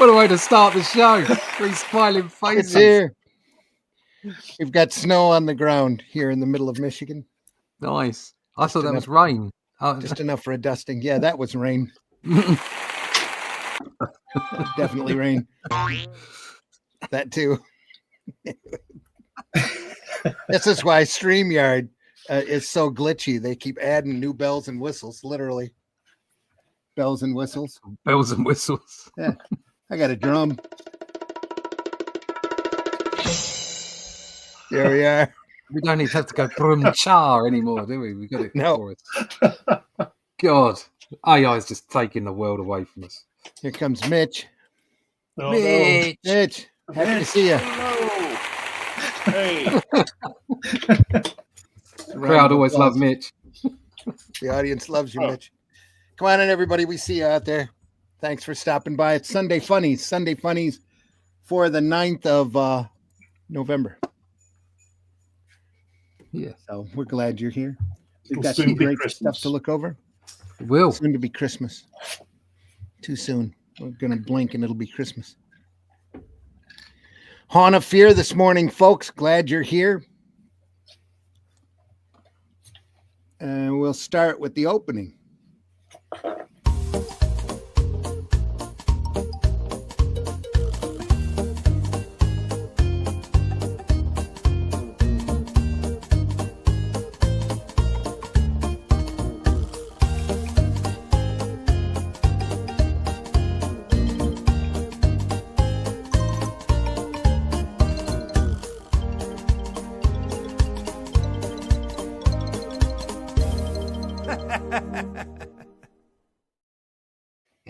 What a way to start the show. Three smiling faces. It's here. We've got snow on the ground here in the middle of Michigan. Nice. I thought that was rain. Just enough for a dusting. Yeah, that was rain. Definitely rain. That too. This is why StreamYard is so glitchy. They keep adding new bells and whistles, literally. Bells and whistles. Bells and whistles. Yeah. I got a drum. There we are. We don't even have to go brum cha anymore, do we? We got it for us. God, AI is just taking the world away from us. Here comes Mitch. Oh, Mitch. No. Mitch, happy to see you. Hello. Hey. The crowd always love Mitch. The audience loves you, Mitch. Come on in, everybody. We see you out there. Thanks for stopping by. It's Sunday Funnies. Sunday Funnies for the 9th of November. Yeah. So we're glad you're here. We've got some great stuff to look over. It will. Soon to be Christmas. Too soon. We're going to blink and it'll be Christmas. Hawn of Fear this morning, folks. Glad you're here. And we'll start with the opening.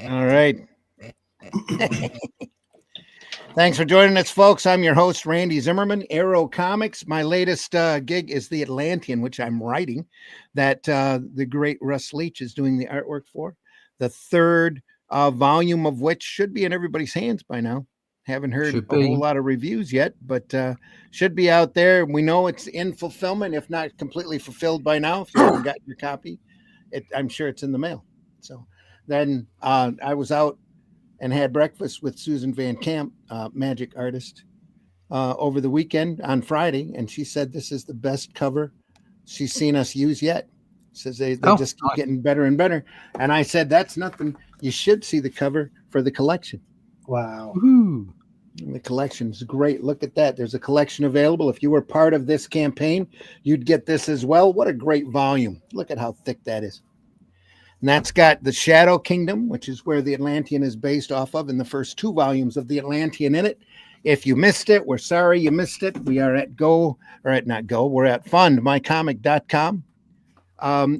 All right. Thanks for joining us, folks. I'm your host, Randy Zimmerman, Arrow Comics. My latest gig is The Atlantean, which I'm writing, that the great Russ Leach is doing the artwork for. The third volume of which should be in everybody's hands by now. Haven't heard a whole lot of reviews yet, but should be out there. We know it's in fulfillment, if not completely fulfilled by now. If you haven't got your copy, I'm sure it's in the mail. So then I was out and had breakfast with Susan Van Camp, magic artist, over the weekend on Friday, and she said this is the best cover she's seen us use yet. Says they just keep getting better and better. And I said, that's nothing. You should see the cover for the collection. Wow. Woo-hoo. The collection is great. Look at that. There's a collection available. If you were part of this campaign, you'd get this as well. What a great volume. Look at how thick that is. And that's got the Shadow Kingdom, which is where the Atlantean is based off of, in the first 2 volumes of the Atlantean in it. If you missed it, we're sorry you missed it. We are at we're at fundmycomic.com.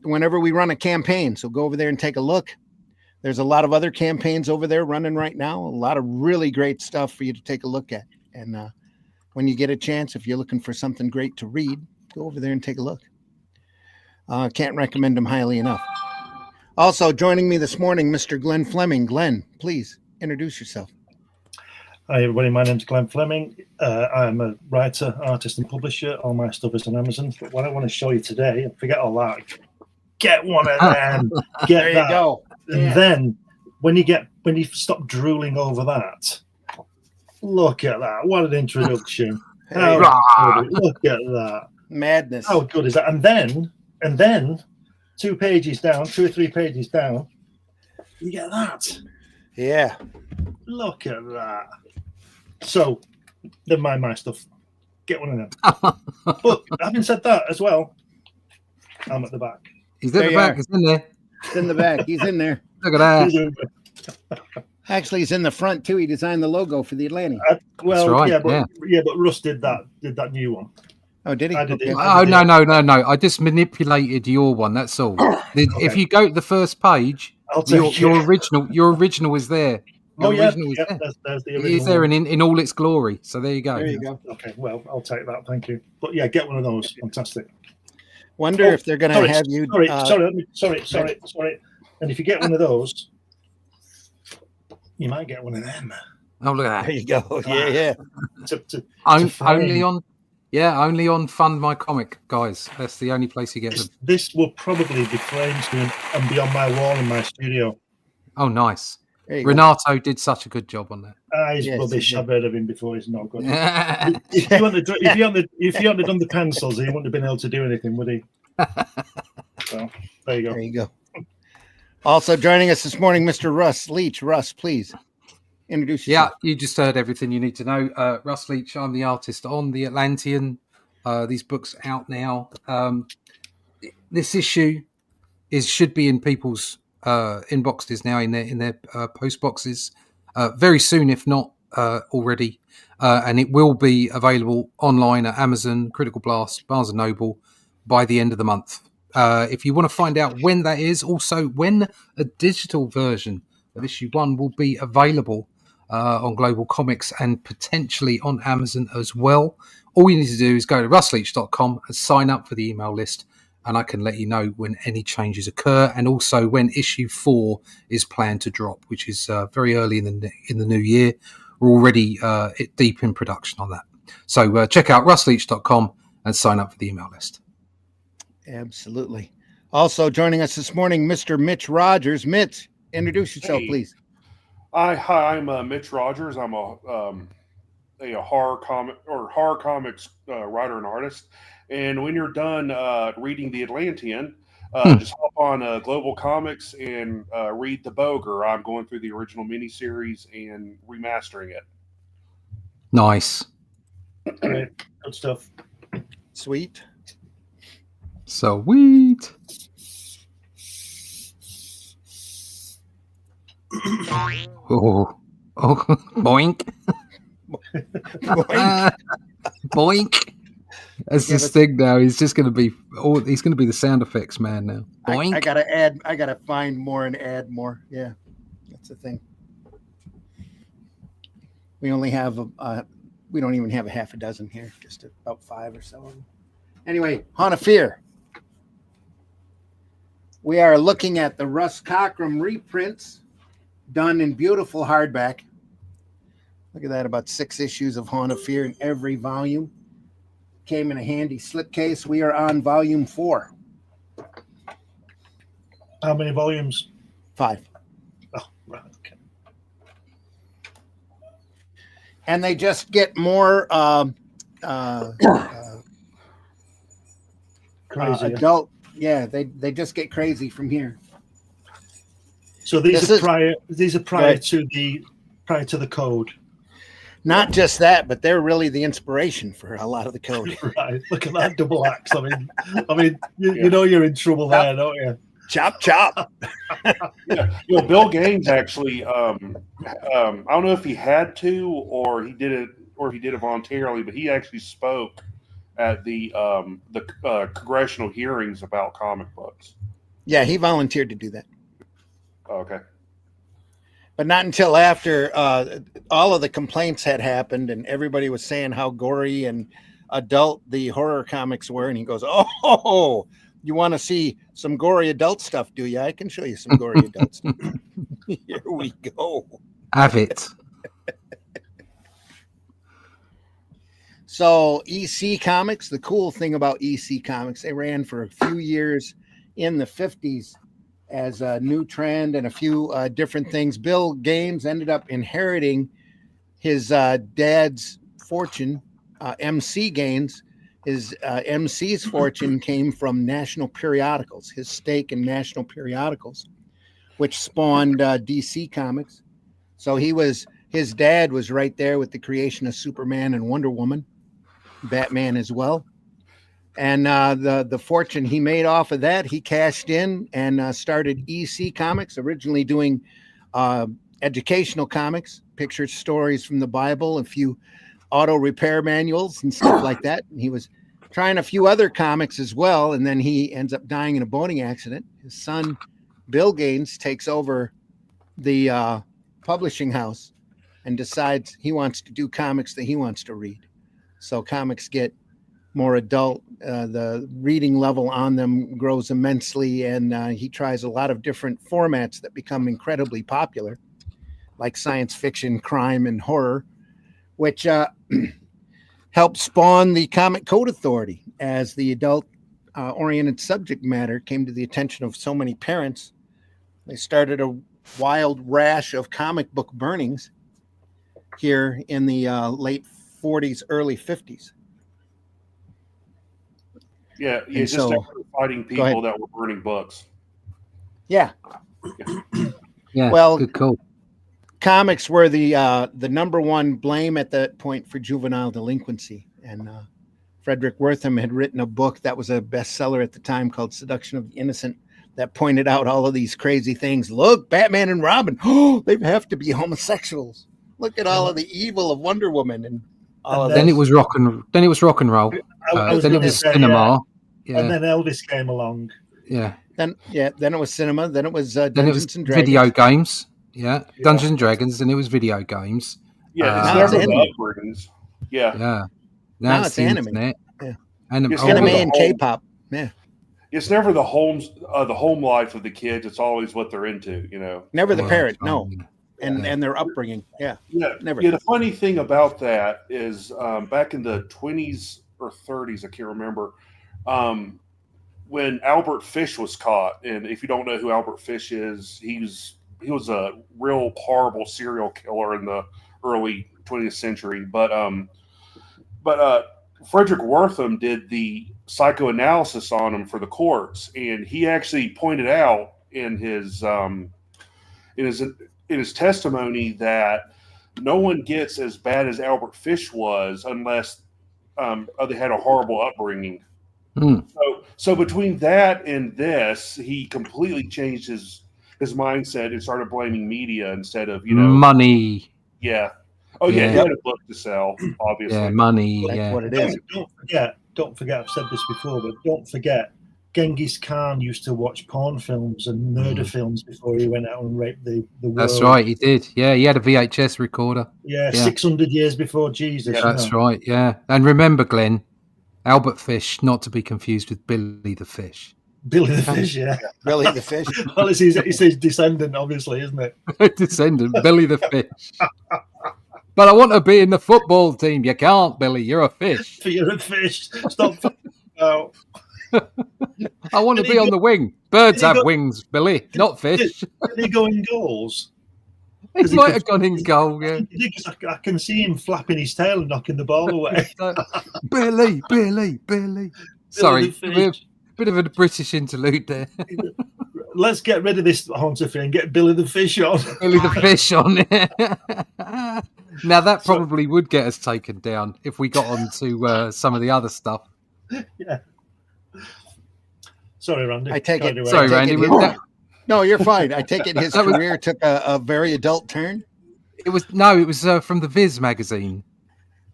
Whenever we run a campaign. So go over there and take a look. There's a lot of other campaigns over there running right now. A lot of really great stuff for you to take a look at. And when you get a chance, if you're looking for something great to read, go over there and take a look. Can't recommend them highly enough. Also joining me this morning, Mr. Glenn Fleming. Glenn, please introduce yourself. Hi, everybody. My name's Glenn Fleming. I'm a writer, artist, and publisher. All my stuff is on Amazon. But what I want to show you today, and forget all that, get one of them. There you go. And then when you stop drooling over that, look at that. What an introduction. Look at that. Madness. How good is that? And then 2 pages down, 2 or 3 pages down, you get that. Yeah. Look at that. So, never mind my stuff. Get one of them. But having said that as well, I'm at the back. He's at the back. He's in there. He's in the back. He's in there. Look at that. Actually, he's in the front too. He designed the logo for the Atlantean. Well, right, yeah, but Russ did that new one. Oh, did he? No. I just manipulated your one. That's all. Okay. If you go to the first page, your original is there. There's the original. It is there in all its glory. So there you go. There you go. Okay, well, I'll take that. Thank you. But yeah, get one of those. Fantastic. Wonder if they're going to have you. Sorry. And if you get one of those, you might get one of them. Oh, look at that. There you go. Yeah. Only on Fund My Comic, guys. That's the only place you get them. This will probably be framed and be on my wall in my studio. Oh, nice. Renato did such a good job on that. He's rubbish. I've heard of him before. He's not good. If if he hadn't done the pencils, he wouldn't have been able to do anything, would he? So there you go. There you go. Also joining us this morning, Mr. Russ Leach. Russ, please introduce yourself. Yeah, you just heard everything you need to know. Russ Leach, I'm the artist on the Atlantean. These books out now. This issue should be in people's inboxes now, in their post boxes very soon, if not already. And it will be available online at Amazon, Critical Blast, Barnes & Noble by the end of the month. If you want to find out when that is, also when a digital version of issue 1 will be available on Global Comics and potentially on Amazon as well, all you need to do is go to russleach.com and sign up for the email list, and I can let you know when any changes occur, and also when issue 4 is planned to drop, which is very early in the new year. We're already deep in production on that. So check out russleach.com and sign up for the email list. Absolutely. Also joining us this morning, Mr. Mitch Rogers. Mitch, introduce yourself, please. Hi, I'm Mitch Rogers. I'm a horror comics writer and artist. And when you're done reading The Atlantean, just hop on Global Comics and read The Boger. I'm going through the original miniseries and remastering it. Nice. Great. Good stuff. Sweet. Sweet. Oh, boink. Boink. Boink. That's this thing now. He's just going to be. He's going to be the sound effects man now. Boink. I gotta find more and add more. Yeah, that's the thing. We only have we don't even have a half a dozen here. Just about 5 or so of them. Anyway, Haunt of Fear. We are looking at the Russ Cockrum reprints, done in beautiful hardback. Look at that, about 6 issues of Haunt of Fear in every volume. Came in a handy slipcase. We are on volume 4. How many volumes? 5. Oh, right, okay. And they just get more crazy adult. Yeah, they just get crazy from here. So these are prior to the code. Not just that, but they're really the inspiration for a lot of the code. Right. Look at that double axe. I mean, you know you're in trouble there, don't you? Chop, chop. Yeah. Bill Gaines actually. I don't know if he had to or he did it voluntarily, but he actually spoke at the congressional hearings about comic books. Yeah, he volunteered to do that. Okay. But not until after all of the complaints had happened and everybody was saying how gory and adult the horror comics were. And he goes, "Oh, you want to see some gory adult stuff, do you? I can show you some gory adult stuff." Here we go. Have it. So EC Comics, the cool thing about EC Comics, they ran for a few years in the 50s as a new trend and a few different things. Bill Gaines ended up inheriting his dad's fortune, MC Gaines. His MC's fortune came from National Periodicals, his stake in National Periodicals, which spawned DC Comics. So his dad was right there with the creation of Superman and Wonder Woman, Batman as well. And the fortune he made off of that, he cashed in and started EC Comics, originally doing educational comics, picture stories from the Bible, a few auto repair manuals and stuff like that. And he was trying a few other comics as well. And then he ends up dying in a boating accident. His son, Bill Gaines, takes over the publishing house and decides he wants to do comics that he wants to read. So comics get more adult. The reading level on them grows immensely, and he tries a lot of different formats that become incredibly popular, like science fiction, crime, and horror, which helped spawn the Comic Code Authority as the adult-oriented subject matter came to the attention of so many parents. They started a wild rash of comic book burnings here in the late 40s, early 50s. Yeah, And just so- after fighting Go ahead. people that were burning books. Yeah. Yeah. Well, good call. Comics were the number one blame at that point for juvenile delinquency. And Frederick Wortham had written a book that was a bestseller at the time called Seduction of the Innocent that pointed out all of these crazy things. Look, Batman and Robin, they have to be homosexuals. Look at all of the evil of Wonder Woman and all of Then that. it was rock and roll. I was Then it gonna was say, cinema. yeah. And Yeah. then Elvis came along. Yeah. Then it was cinema. Then it was Then it Dungeons was and Dragons. video games. Yeah. Dungeons and Dragons. Then it was video games. Yeah, it's Now never it's the anime. upbringings. Yeah. Yeah. Now it's it's the anime. internet. Yeah. Anime. It's oh, Anime never yeah. and the whole- K-pop. Yeah. It's never the home life of the kids. It's always what they're into, you know. Never the Yeah, parent. it's No. fine. And their upbringing. Yeah. Yeah, Never. Yeah, the funny thing about that is back in the 20s or 30s, I can't remember, when Albert Fish was caught. And if you don't know who Albert Fish is, he was a real horrible serial killer in the early 20th century. But Frederick Wortham did the psychoanalysis on him for the courts, and he actually pointed out in his testimony that no one gets as bad as Albert Fish was unless they had a horrible upbringing. Hmm. So between that and this, he completely changed his mindset and started blaming media instead of money. Yeah. Oh yeah, Yeah. he had a book to sell, obviously. Yeah, money. That's Yeah. what it is. Don't forget, I've said this before, but don't forget, Genghis Khan used to watch porn films and murder films before he went out and raped the world. That's right. He did. Yeah, he had a VHS recorder. Yeah, Yeah. 600 years before Jesus. Yeah, That's right. Yeah, and remember, Glenn, Albert Fish, not to be confused with Billy the Fish. Billy the Fish, yeah. Really, the fish. Well, it's his descendant, obviously, isn't it? Descendant, Billy the Fish. But I want to be in the football team. You can't, Billy. You're a fish. You're a fish. Stop. Oh. I want to Did be he on go- the wing. Birds did he have go- wings, Billy, not fish. Did he go in goals? He he might could- have gone in goal. Yeah. Because I can see him flapping his tail and knocking the ball away. Billy, Billy, Billy. Sorry, Billy the Fish. bit of a British interlude there. Let's get rid of this haunter thing and get Billy the Fish on. Billy the Fish on it. Now that probably would get us taken down if we got on to some of the other stuff. Yeah. Sorry, Randy. I take Carried it- away. Sorry, take Randy. it we- here. that- No, you're fine. I take it his That was- career took a very adult turn. It was from the Viz magazine.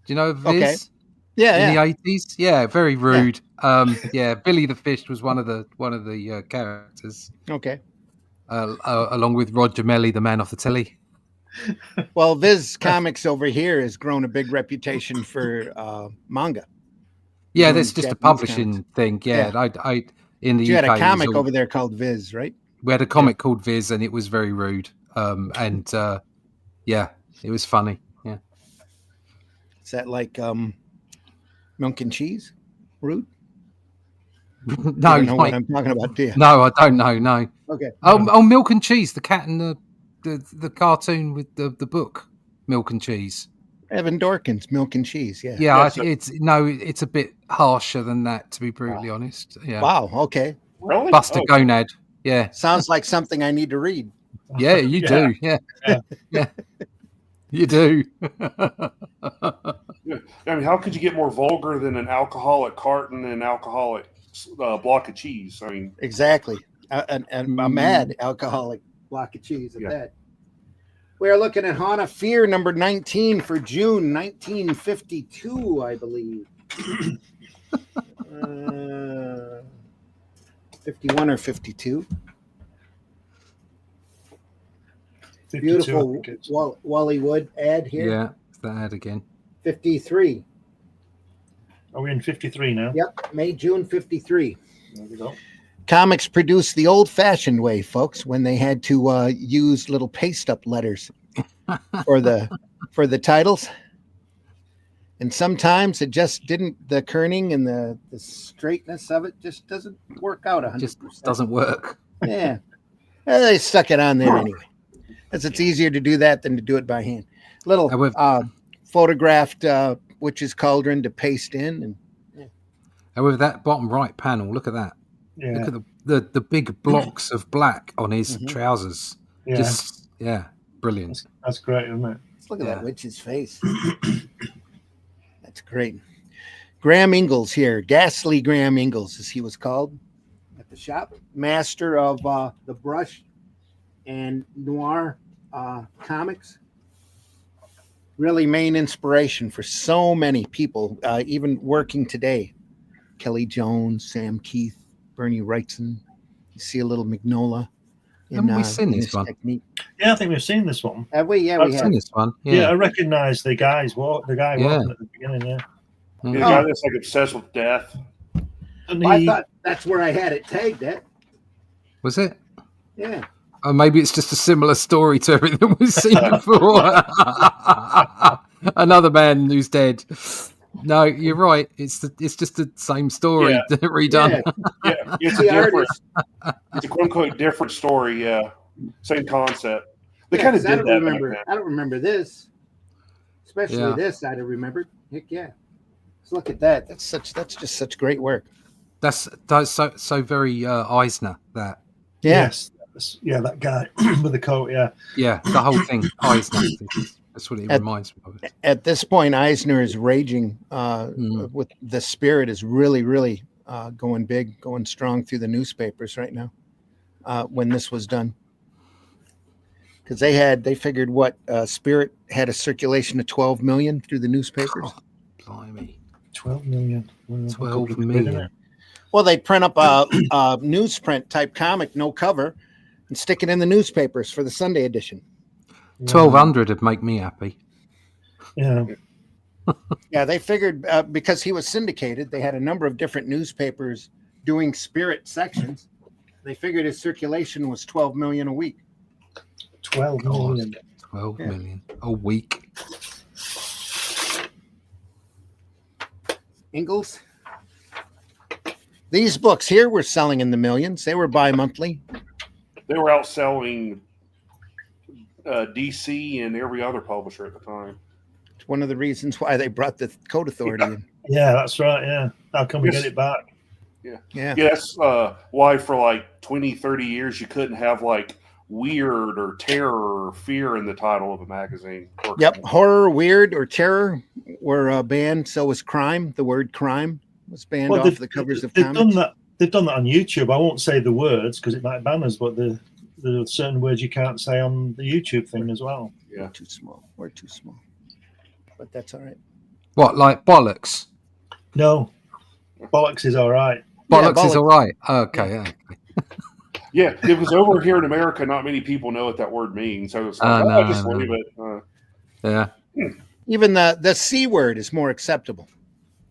Do you know Viz? Okay. Yeah, In yeah. the 80s? Yeah, very rude. Yeah, Billy the Fish was one of the characters, Okay. along with Roger Melly, the man off the telly. Well, Viz Comics over here has grown a big reputation for manga. Yeah, Doing that's just a Japanese publishing comics. thing. Yeah, I in the You UK had a comic it was all- over there called Viz, right? we had a comic called Viz, and it was very rude. And yeah, it was funny. Yeah. Is that like milk and cheese? Rude? No, You don't know what Mike, I'm talking about, do you? no, I don't know. No. Okay. Oh, Milk and Cheese, the cat and the cartoon with the book, Milk and Cheese. Evan Dorkin's Milk and Cheese, yeah. Yeah, so- it's a bit harsher than that, to be brutally honest. Yeah, Wow, okay. Really? Buster Oh, Gonad. Yeah, Sounds like something I need to read. yeah, you do. Yeah, Yeah. yeah, you do. yeah. I mean, how could you get more vulgar than an alcoholic carton and alcoholic block of cheese? I mean, Exactly. A mad alcoholic block of cheese at Yeah. that. We are looking at Hana Fear number 19 for June 1952, I believe. 51 or 52. 52, I Beautiful think it's. Wally Wood ad here. Yeah, it's that ad again. 53. Are we in 53 now? Yep, June 53. There we go. Comics produced the old-fashioned way, folks, when they had to use little paste-up letters for the titles, and sometimes it just didn't. The kerning and the straightness of it just doesn't work out 100%. Just doesn't work. Yeah, they stuck it on there anyway. As it's easier to do that than to do it by hand. Little However, photographed witch's cauldron to paste in. however, that bottom right panel, look at that. Yeah. Look at the big blocks of black on his trousers. Yeah. Brilliant. That's great, isn't it? Let's look at that witch's face. That's great. Graham Ingalls here, Ghastly Graham Ingalls, as he was called at the shop, master of the brush and noir comics. Really main inspiration for so many people, even working today. Kelly Jones, Sam Keith, Bernie Wrightson. You see a little Magnola. Haven't we seen this one? Technique. Yeah, I think we've seen this one. Have we? Yeah, I've we have. seen this one. Yeah, I recognise the guy walking Yeah. at the beginning. Yeah. The guy that's like obsessed with death. And Well, I thought that's where I had it tagged at. Was it? Yeah. Maybe it's just a similar story to everything we've seen before. Another man who's dead. No, you're right. It's just the same story redone. Yeah, it's The a quote unquote different story. Yeah, same concept. They kind of did that. I don't remember this, especially Yeah. this. I'd have remembered. Heck yeah! Let's look at that. That's just such great work. That's so very Eisner. That Yes. Yeah, that guy with the coat. Yeah. the whole thing Eisner. That's what it reminds me of. At this point, Eisner is raging with the spirit is really going big, going strong through the newspapers right now. When this was done, because they figured what Spirit had a circulation of 12 million through the newspapers. Oh, blimey, 12 million. 12 million. Well, they print up a newsprint type comic, no cover, and stick it in the newspapers for the Sunday edition. 1,200 would make me happy. Yeah. Yeah, they figured because he was syndicated, they had a number of different newspapers doing Spirit sections. They figured his circulation was 12 million a week. 12 million. 12 million a week. Ingalls. These books here were selling in the millions. They were bi-monthly. They were outselling DC and every other publisher at the time. It's one of the reasons why they brought the Code Authority in. Yeah, that's right. Yeah. How can we get it back? Yeah. Yes, why for like 20, 30 years you couldn't have like weird or terror or fear in the title of a magazine. Yep. Horror, weird, or terror were banned. So was crime. The word crime was banned off the covers of comics. They've done that on YouTube. I won't say the words because it might ban us, but there are certain words you can't say on the YouTube thing as well. Yeah. Too small. We're too small. But that's all right. What, like bollocks? No. Bollocks is all right. Bollocks is all right. Okay. Yeah, it was over here in America. Not many people know what that word means, so it's like, just leave it. Yeah. Even the C word is more acceptable.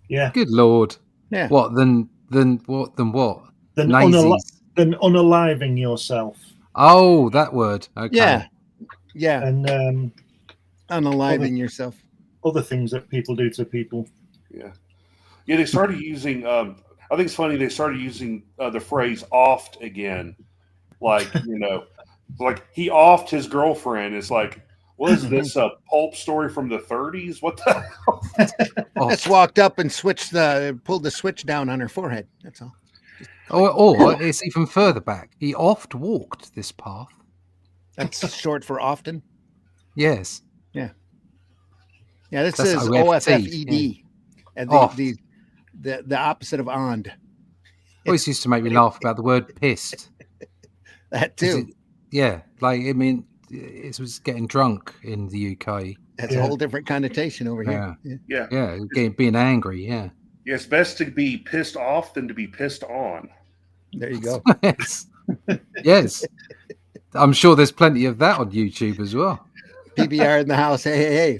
Yeah. Good Lord. Yeah. What then what? Then Nazis. unaliving yourself. Oh, that word. Okay. Yeah. Yeah. And Unaliving yourself. other things that people do to people. Yeah, they started using. I think it's funny they started using the phrase "offed" again, like like he offed his girlfriend. It's like, what is this, a pulp story from the 30s? What the hell? Just walked up and pulled the switch down on her forehead. That's all. Or it's even further back. He oft walked this path. That's short for often. Yes. Yeah, this That's is OFT. OFFED. And the opposite of ond. Always used to make me laugh about the word pissed. That too. It was getting drunk in the UK. That's a whole different connotation over here. Yeah. Being angry, yeah. Yeah, it's best to be pissed off than to be pissed on. There you go. Yes. I'm sure there's plenty of that on YouTube as well. PBR in the house. Hey.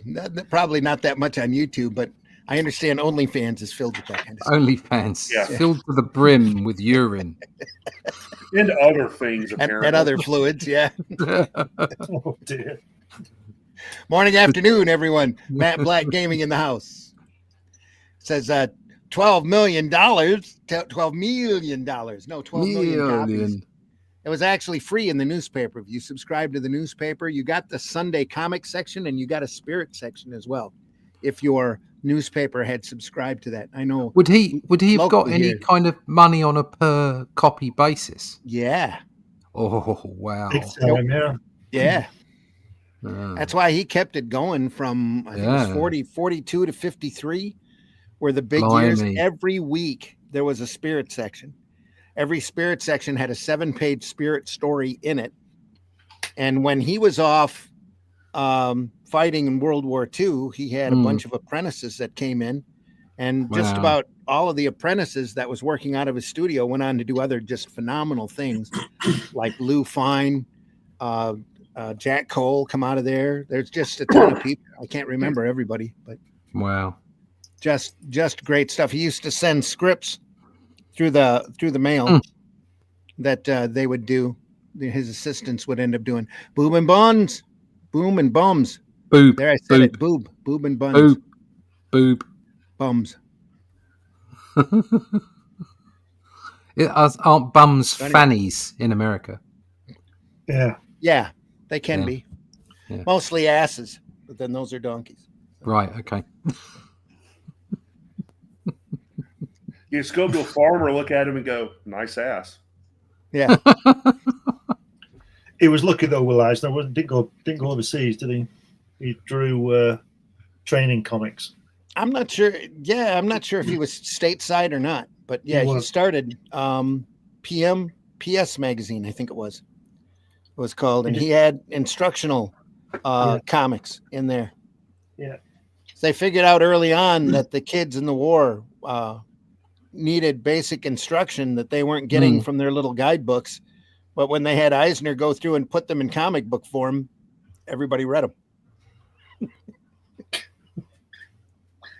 Probably not that much on YouTube, but I understand OnlyFans is filled with that kind of stuff. OnlyFans. Filled to the brim with urine. And other things, apparently. And other fluids, yeah. Oh, dear. Morning, afternoon, everyone. Matt Black Gaming in the house. Says $12 million. $12 million. No, 12 million copies. It was actually free in the newspaper. If you subscribe to the newspaper, you got the Sunday comic section and you got a spirit section as well. If your newspaper had subscribed to that, I know. Would he have got locally any here- kind of money on a per copy basis? Yeah, Oh wow! Big time, yeah. yeah. Ah. That's why he kept it going from I think it was Yeah. 42 to 53 were the big Blimey. years. Every week there was a spirit section. Every spirit section had a 7-page spirit story in it. And when he was off fighting in World War II, he had a bunch of apprentices that came in, and just Wow. about all of the apprentices that was working out of his studio went on to do other just phenomenal things, like Lou Fine, Jack Cole come out of there. There's just a ton of people. I can't remember everybody, but Wow. just great stuff. He used to send scripts through the mail that they would do. His assistants would end up doing boob and buns, boom and bums. Boob. There, I said boob, it. Boob and buns, boob. bums. Aren't bums Funny. fannies in America? Yeah. Yeah, they can Yeah. be. Yeah. Mostly asses, but then those are donkeys. Right. Okay. You just go to a farmer, look at him, and go, "Nice ass." Yeah, He was lucky though, Will Eisner. Didn't go overseas, did he? He drew training comics. I'm not sure. Yeah, I'm not sure if he was stateside or not, but yeah, He he was. started PS magazine, I think it was called, and He he had instructional comics in there. Yeah. So they figured out early on that the kids in the war needed basic instruction that they weren't getting from their little guidebooks, but when they had Eisner go through and put them in comic book form, everybody read them.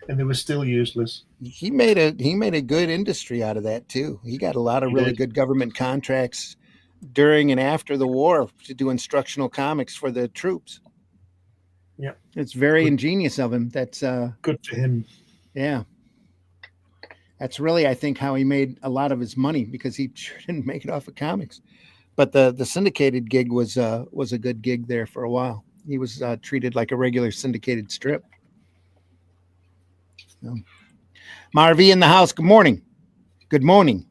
And they were still useless. He made a good industry out of that too. He got a lot of He really did. good government contracts during and after the war to do instructional comics for the troops. Yeah. It's very Good. ingenious of him. That's Good for him. yeah. That's really, I think, how he made a lot of his money, because he sure didn't make it off of comics. But the syndicated gig was a good gig there for a while. He was treated like a regular syndicated strip. So. Marvy in the house. Good morning. Good morning.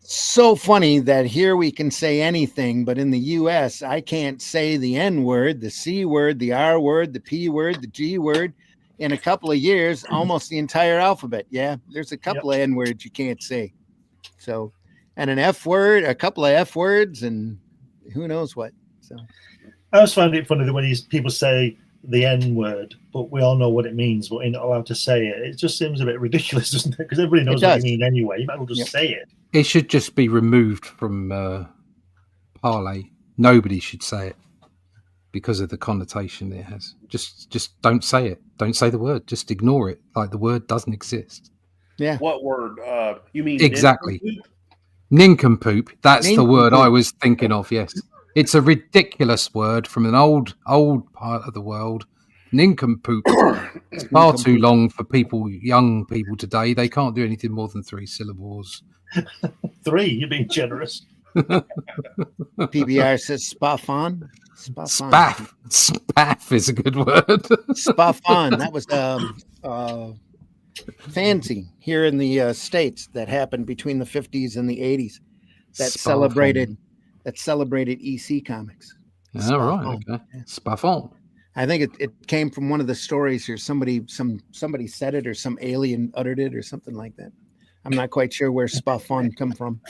So funny that here we can say anything, but in the U.S., I can't say the N word, the C word, the R word, the P word, the G word. In a couple of years, almost the entire alphabet. Yeah, there's a couple of N words you can't say. So, and an F word, a couple of F words, and who knows what. So, I always find it funny that when people say the N word, but we all know what it means, but we're not allowed to say it. It just seems a bit ridiculous, doesn't it? Because everybody knows what you mean anyway. You might as well just say it. It should just be removed from parlay. Nobody should say it because of the connotation it has. Just don't say it. Don't say the word. Just ignore it. Like the word doesn't exist. yeah. What word? You mean Exactly. nincompoop? Nincompoop. That's the word I Nincompoop. was thinking of. Yes, it's a ridiculous word from an old part of the world. Nincompoop. It's far too long for young people today. They can't do anything more than 3 syllables. 3, you're being generous. PBR says spaffon. Spaff. Spaff is a good word. Spaffon. That was fancy here in the States that happened between the 50s and the 80s that celebrated EC comics. All right. Okay. Spaffon. I think it came from one of the stories here. Somebody said it, or some alien uttered it, or something like that. I'm not quite sure where spaffon come from.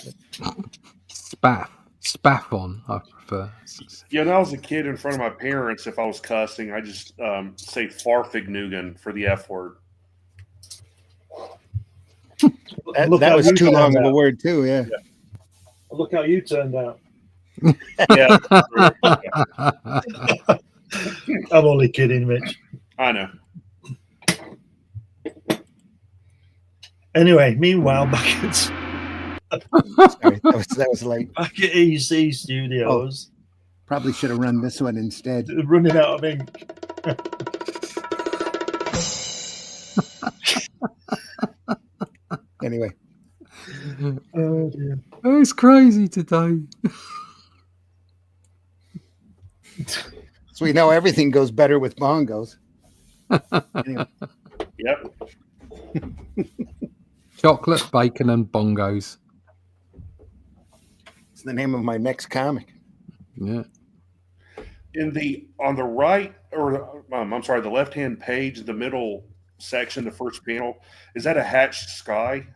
Spaffon, I prefer. Yeah, when I was a kid in front of my parents, if I was cussing, I just say farfignugan for the F word. That Look how was you too turned long of a out. word too. Yeah. Look how you turned out. Yeah, I'm only kidding, Mitch. I know. Anyway, meanwhile, back Sorry, that was late. at EC Studios, Probably should have run this one instead. running out of ink. Anyway, Oh, dear. Oh, it's crazy today. So we know everything goes better with bongos. Anyway, Yep. Chocolate, bacon, and bongos. it's the name of my next comic. Yeah. On the right, or I'm sorry, the left-hand page, the middle section, the first panel, is that a hatched sky?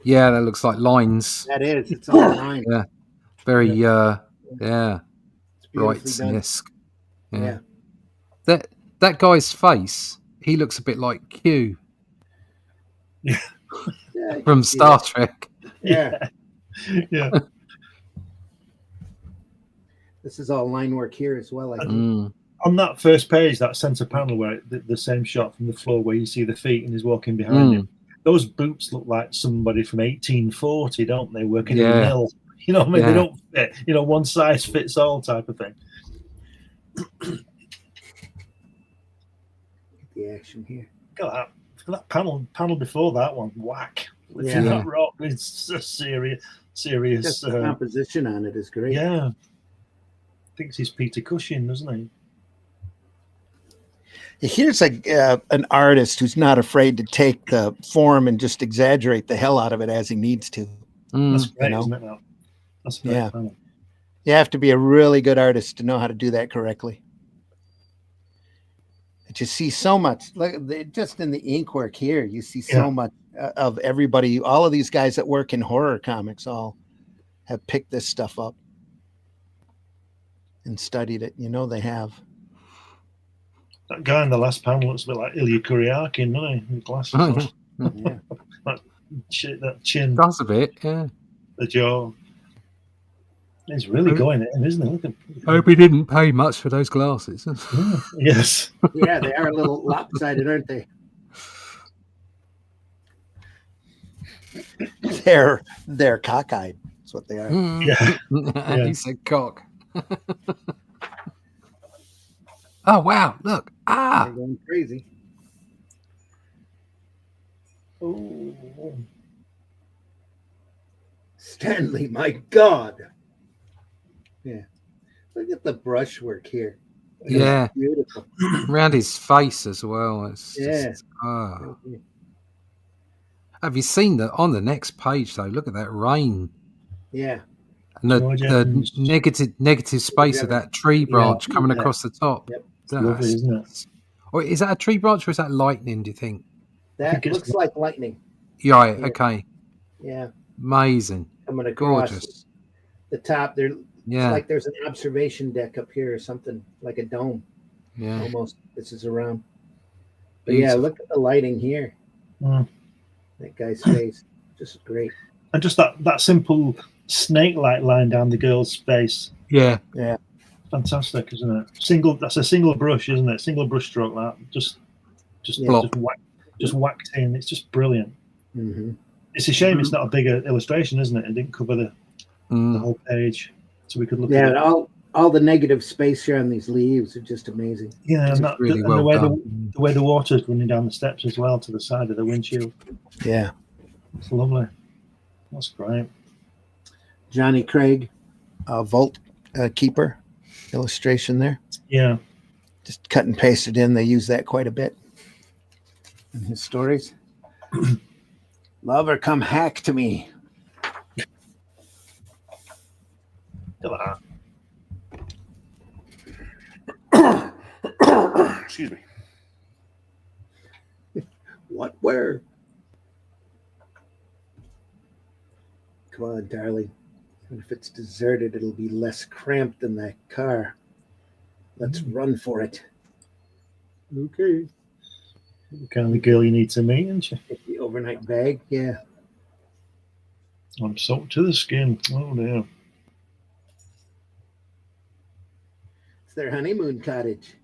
Yeah, that looks like lines. That is. It's all mine. Yeah. Very, yeah, It's beautifully done. Brights-esque. Yeah. That guy's face, he looks a bit like Q Yeah, I from can see Star that. Trek. Yeah. Yeah. This is all line work here as well, I think. Mm. On that first page, that center panel where the same shot from the floor where you see the feet and he's walking behind him, those boots look like somebody from 1840, don't they? Working in a mill. You know what I mean? Yeah. They don't fit, one size fits all type of thing. The action here. Look at that panel before that one. Whack. Yeah. That rock is a serious. Just the composition on it is great. Yeah. Thinks he's Peter Cushing, doesn't he? Here's an artist who's not afraid to take the form and just exaggerate the hell out of it as he needs to. That's great, You know? isn't it? Now? That's great. Yeah. You have to be a really good artist to know how to do that correctly. But you see so much, just in the ink work here, you see so much of everybody. All of these guys that work in horror comics all have picked this stuff up and studied it. You know they have. That guy in the last panel looks a bit like Ilya Kuryakin, doesn't he? With glasses. Yeah. That chin, Does a bit, yeah. the jaw. He's really going in, isn't he? Look at, I hope he didn't pay much for those glasses. yes. Yeah, they are a little lopsided, aren't they? They're cockeyed. That's what they are. Yeah. He said cock. Oh, wow. Look. They're going crazy. Oh. Stanley, my God. Yeah. Look at the brushwork here. Yeah. It's beautiful. Around his face as well. It's Yeah. just, Have you seen that on the next page, though? Look at that rain. Yeah. And the negative space of that tree branch coming across the top. Yep. Lovely, isn't it? Or is that a tree branch or is that lightning, do you think? That looks like lightning. Yeah, right, okay. Yeah. Amazing. Coming across Gorgeous. the top there. Yeah. It's like there's an observation deck up here or something, like a dome. Yeah. Almost. This is around. But yeah, look at the lighting here. That guy's face. Just great. And just that simple snake-like line down the girl's face. Yeah. Yeah. Fantastic, isn't it? That's a single brush, isn't it? Single brush stroke, that just whacked in. It's just brilliant. Mm-hmm. It's a shame it's not a bigger illustration, isn't it? It didn't cover the whole page, so we could look at it. all the negative space here on these leaves are just amazing. Yeah, and really the well way done. the way the water's running down the steps as well to the side of the windshield. Yeah. It's lovely. That's great. Johnny Craig, Vault Keeper illustration there. Yeah. Just cut and pasted in. They use that quite a bit in his stories. Lover, come hack to me. Look at that. Excuse me. What? Where? Come on, darling. Even if it's deserted, it'll be less cramped than that car. Let's run for it. Okay. The kind of girl you need to meet, isn't she? Take the overnight bag. Yeah. I'm soaked to the skin. Oh dear. It's their honeymoon cottage.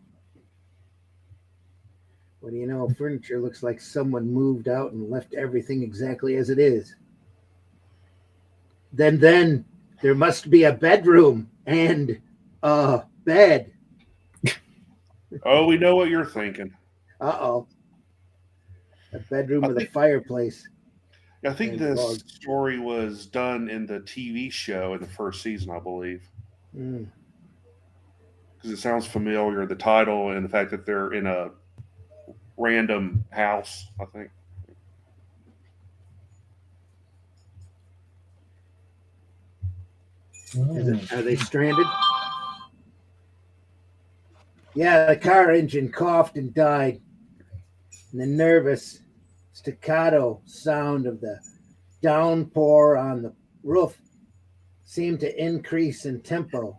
What do you know? Furniture looks like someone moved out and left everything exactly as it is. Then there must be a bedroom and a bed. Oh, we know what you're thinking. Uh-oh. A bedroom with a fireplace. I think And this dog. story was done in the TV show in the first season, I believe. Mm. Because it sounds familiar, the title and the fact that they're in a random house, I think. Are they stranded? Yeah, the car engine coughed and died. And the nervous staccato sound of the downpour on the roof seemed to increase in tempo.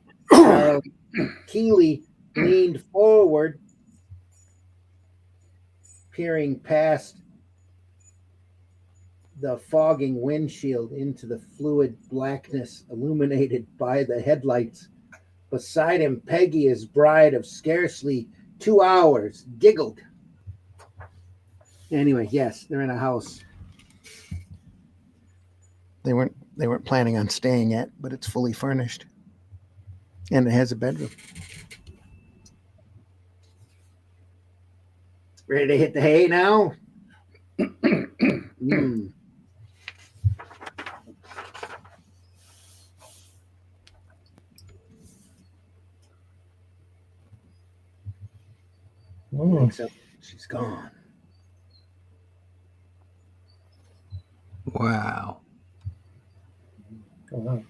Keeley leaned forward, peering past the fogging windshield into the fluid blackness illuminated by the headlights. Beside him, Peggy, his bride of scarcely 2 hours, giggled. Anyway, yes, they're in a house. They weren't planning on staying at, but it's fully furnished. And it has a bedroom. Ready to hit the hay now? Mm. So she's gone. Wow. Wow.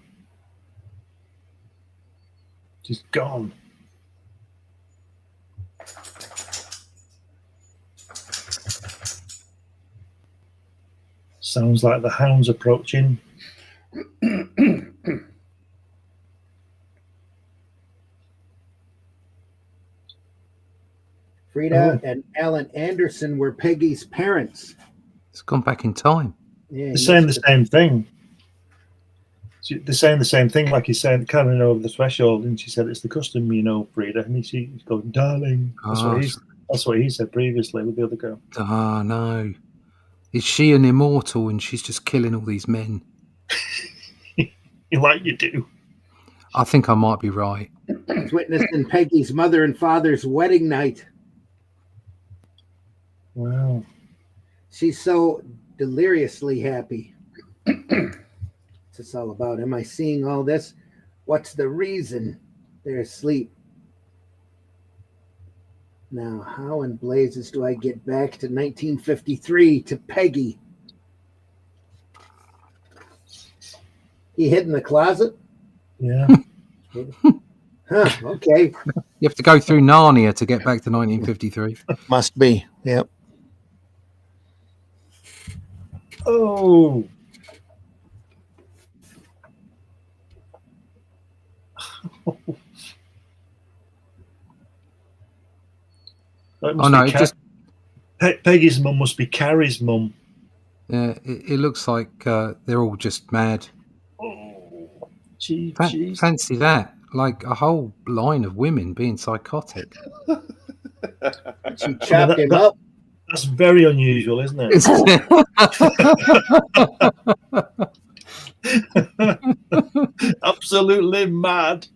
She's gone. Sounds like the hound's approaching. Frida and Alan Anderson were Peggy's parents. It's gone back in time. Yeah, They're saying the same thing. They're saying the same thing, like he's saying, coming over the threshold, and she said, "It's the custom, you know, Frida." And he's going, "Darling." That's what he said previously with the other girl. Oh, no. Is she an immortal and she's just killing all these men? Like you do. I think I might be right. It's witnessing Peggy's mother and father's wedding night. Wow. She's so deliriously happy. What's this all about? Am I seeing all this? What's the reason they're asleep? Now, how in blazes do I get back to 1953 to Peggy? He hid in the closet? Yeah. Huh, okay. You have to go through Narnia to get back to 1953. Must be, yep. Oh. Oh, no, Peggy's mum must be Carrie's mum. Yeah, it looks like they're all just mad. Oh, fancy that. Like a whole line of women being psychotic. She chopped him up. That's very unusual, isn't it? Absolutely mad.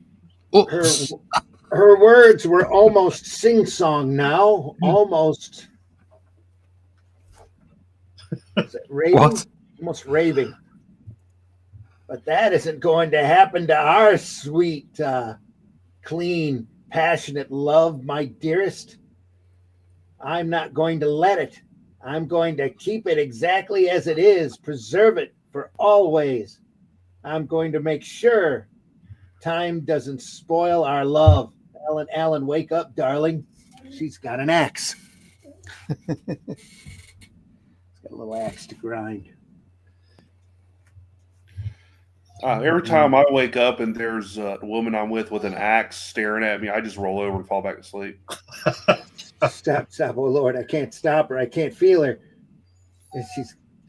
Her words were almost sing-song now. Almost. Is it raving? What? Almost raving. But that isn't going to happen to our sweet, clean, passionate love, my dearest. I'm not going to let it. I'm going to keep it exactly as it is, preserve it for always. I'm going to make sure time doesn't spoil our love. Alan, wake up, darling. She's got an axe. She's got a little axe to grind. Every time I wake up and there's a woman I'm with an axe staring at me, I just roll over and fall back to sleep. Stop. Oh, Lord, I can't stop her. I can't feel her. And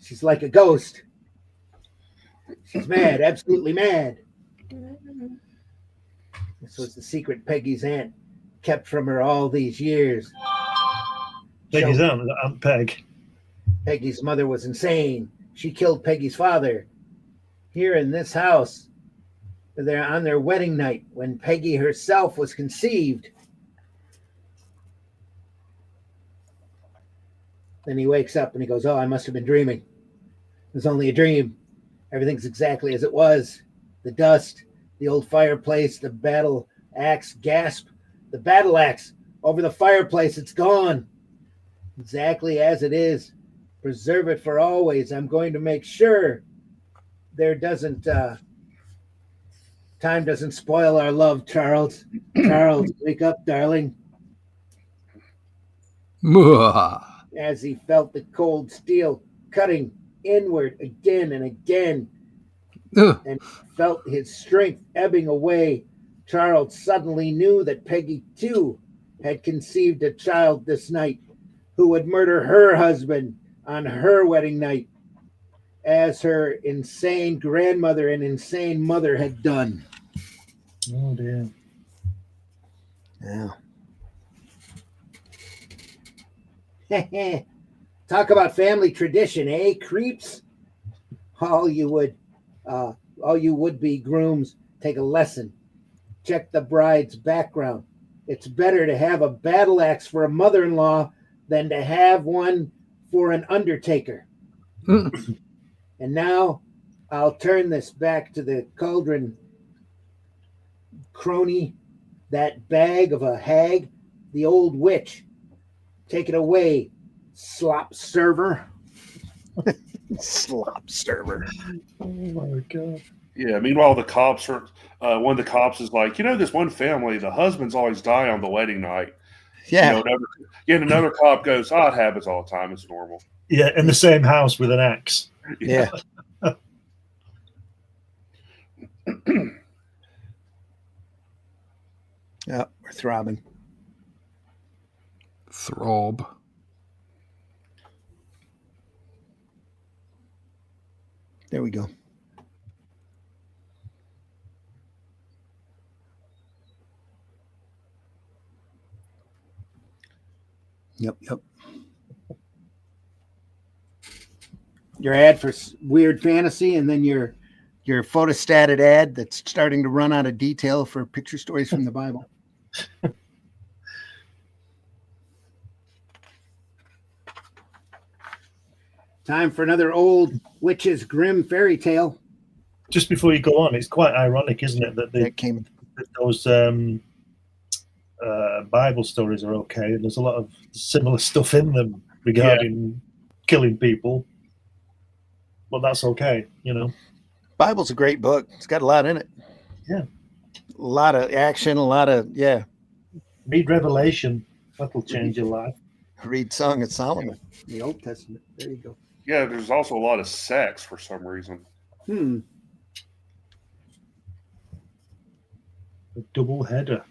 she's like a ghost. She's mad, absolutely mad. This was the secret Peggy's aunt kept from her all these years. Peggy's Aunt Peg. Peggy's mother was insane. She killed Peggy's father. Here in this house, they're on their wedding night when Peggy herself was conceived. Then he wakes up and he goes, "Oh, I must have been dreaming." was only a dream. Everything's exactly as it was. The dust, the old fireplace, the battle axe, gasp. The battle axe over the fireplace, it's gone. Exactly as it is. Preserve it for always. I'm going to make sure there doesn't time doesn't spoil our love, Charles. Charles, wake up, darling. As he felt the cold steel cutting inward again and again, and felt his strength ebbing away, Charles suddenly knew that Peggy, too, had conceived a child this night who would murder her husband on her wedding night, as her insane grandmother and insane mother had done. Oh, dear. Yeah. Talk about family tradition, eh, creeps? All you would-be grooms, take a lesson. Check the bride's background. It's better to have a battle axe for a mother-in-law than to have one for an undertaker. And now I'll turn this back to the cauldron crony, that bag of a hag, the old witch. Take it away, slop server. Slop server. Oh my God. Yeah. Meanwhile, the cops are. One of the cops is like, this one family, the husbands always die on the wedding night. Yeah. Another cop goes, it happens all the time. It's normal. Yeah, in the same house with an axe. Yeah. Yeah, we're throbbing. Throb. There we go. Yep. Your ad for Weird Fantasy, and then your photostated ad that's starting to run out of detail for picture stories from the Bible. Time for another old witch's grim fairy tale. Just before you go on, it's quite ironic, isn't it, that those Bible stories are okay. There's a lot of similar stuff in them regarding killing people, but that's okay, Bible's a great book. It's got a lot in it. Yeah. A lot of action, a lot of, Read Revelation. That'll change your life. Read Song of Solomon, the Old Testament. There you go. Yeah, there's also a lot of sex for some reason. A double header.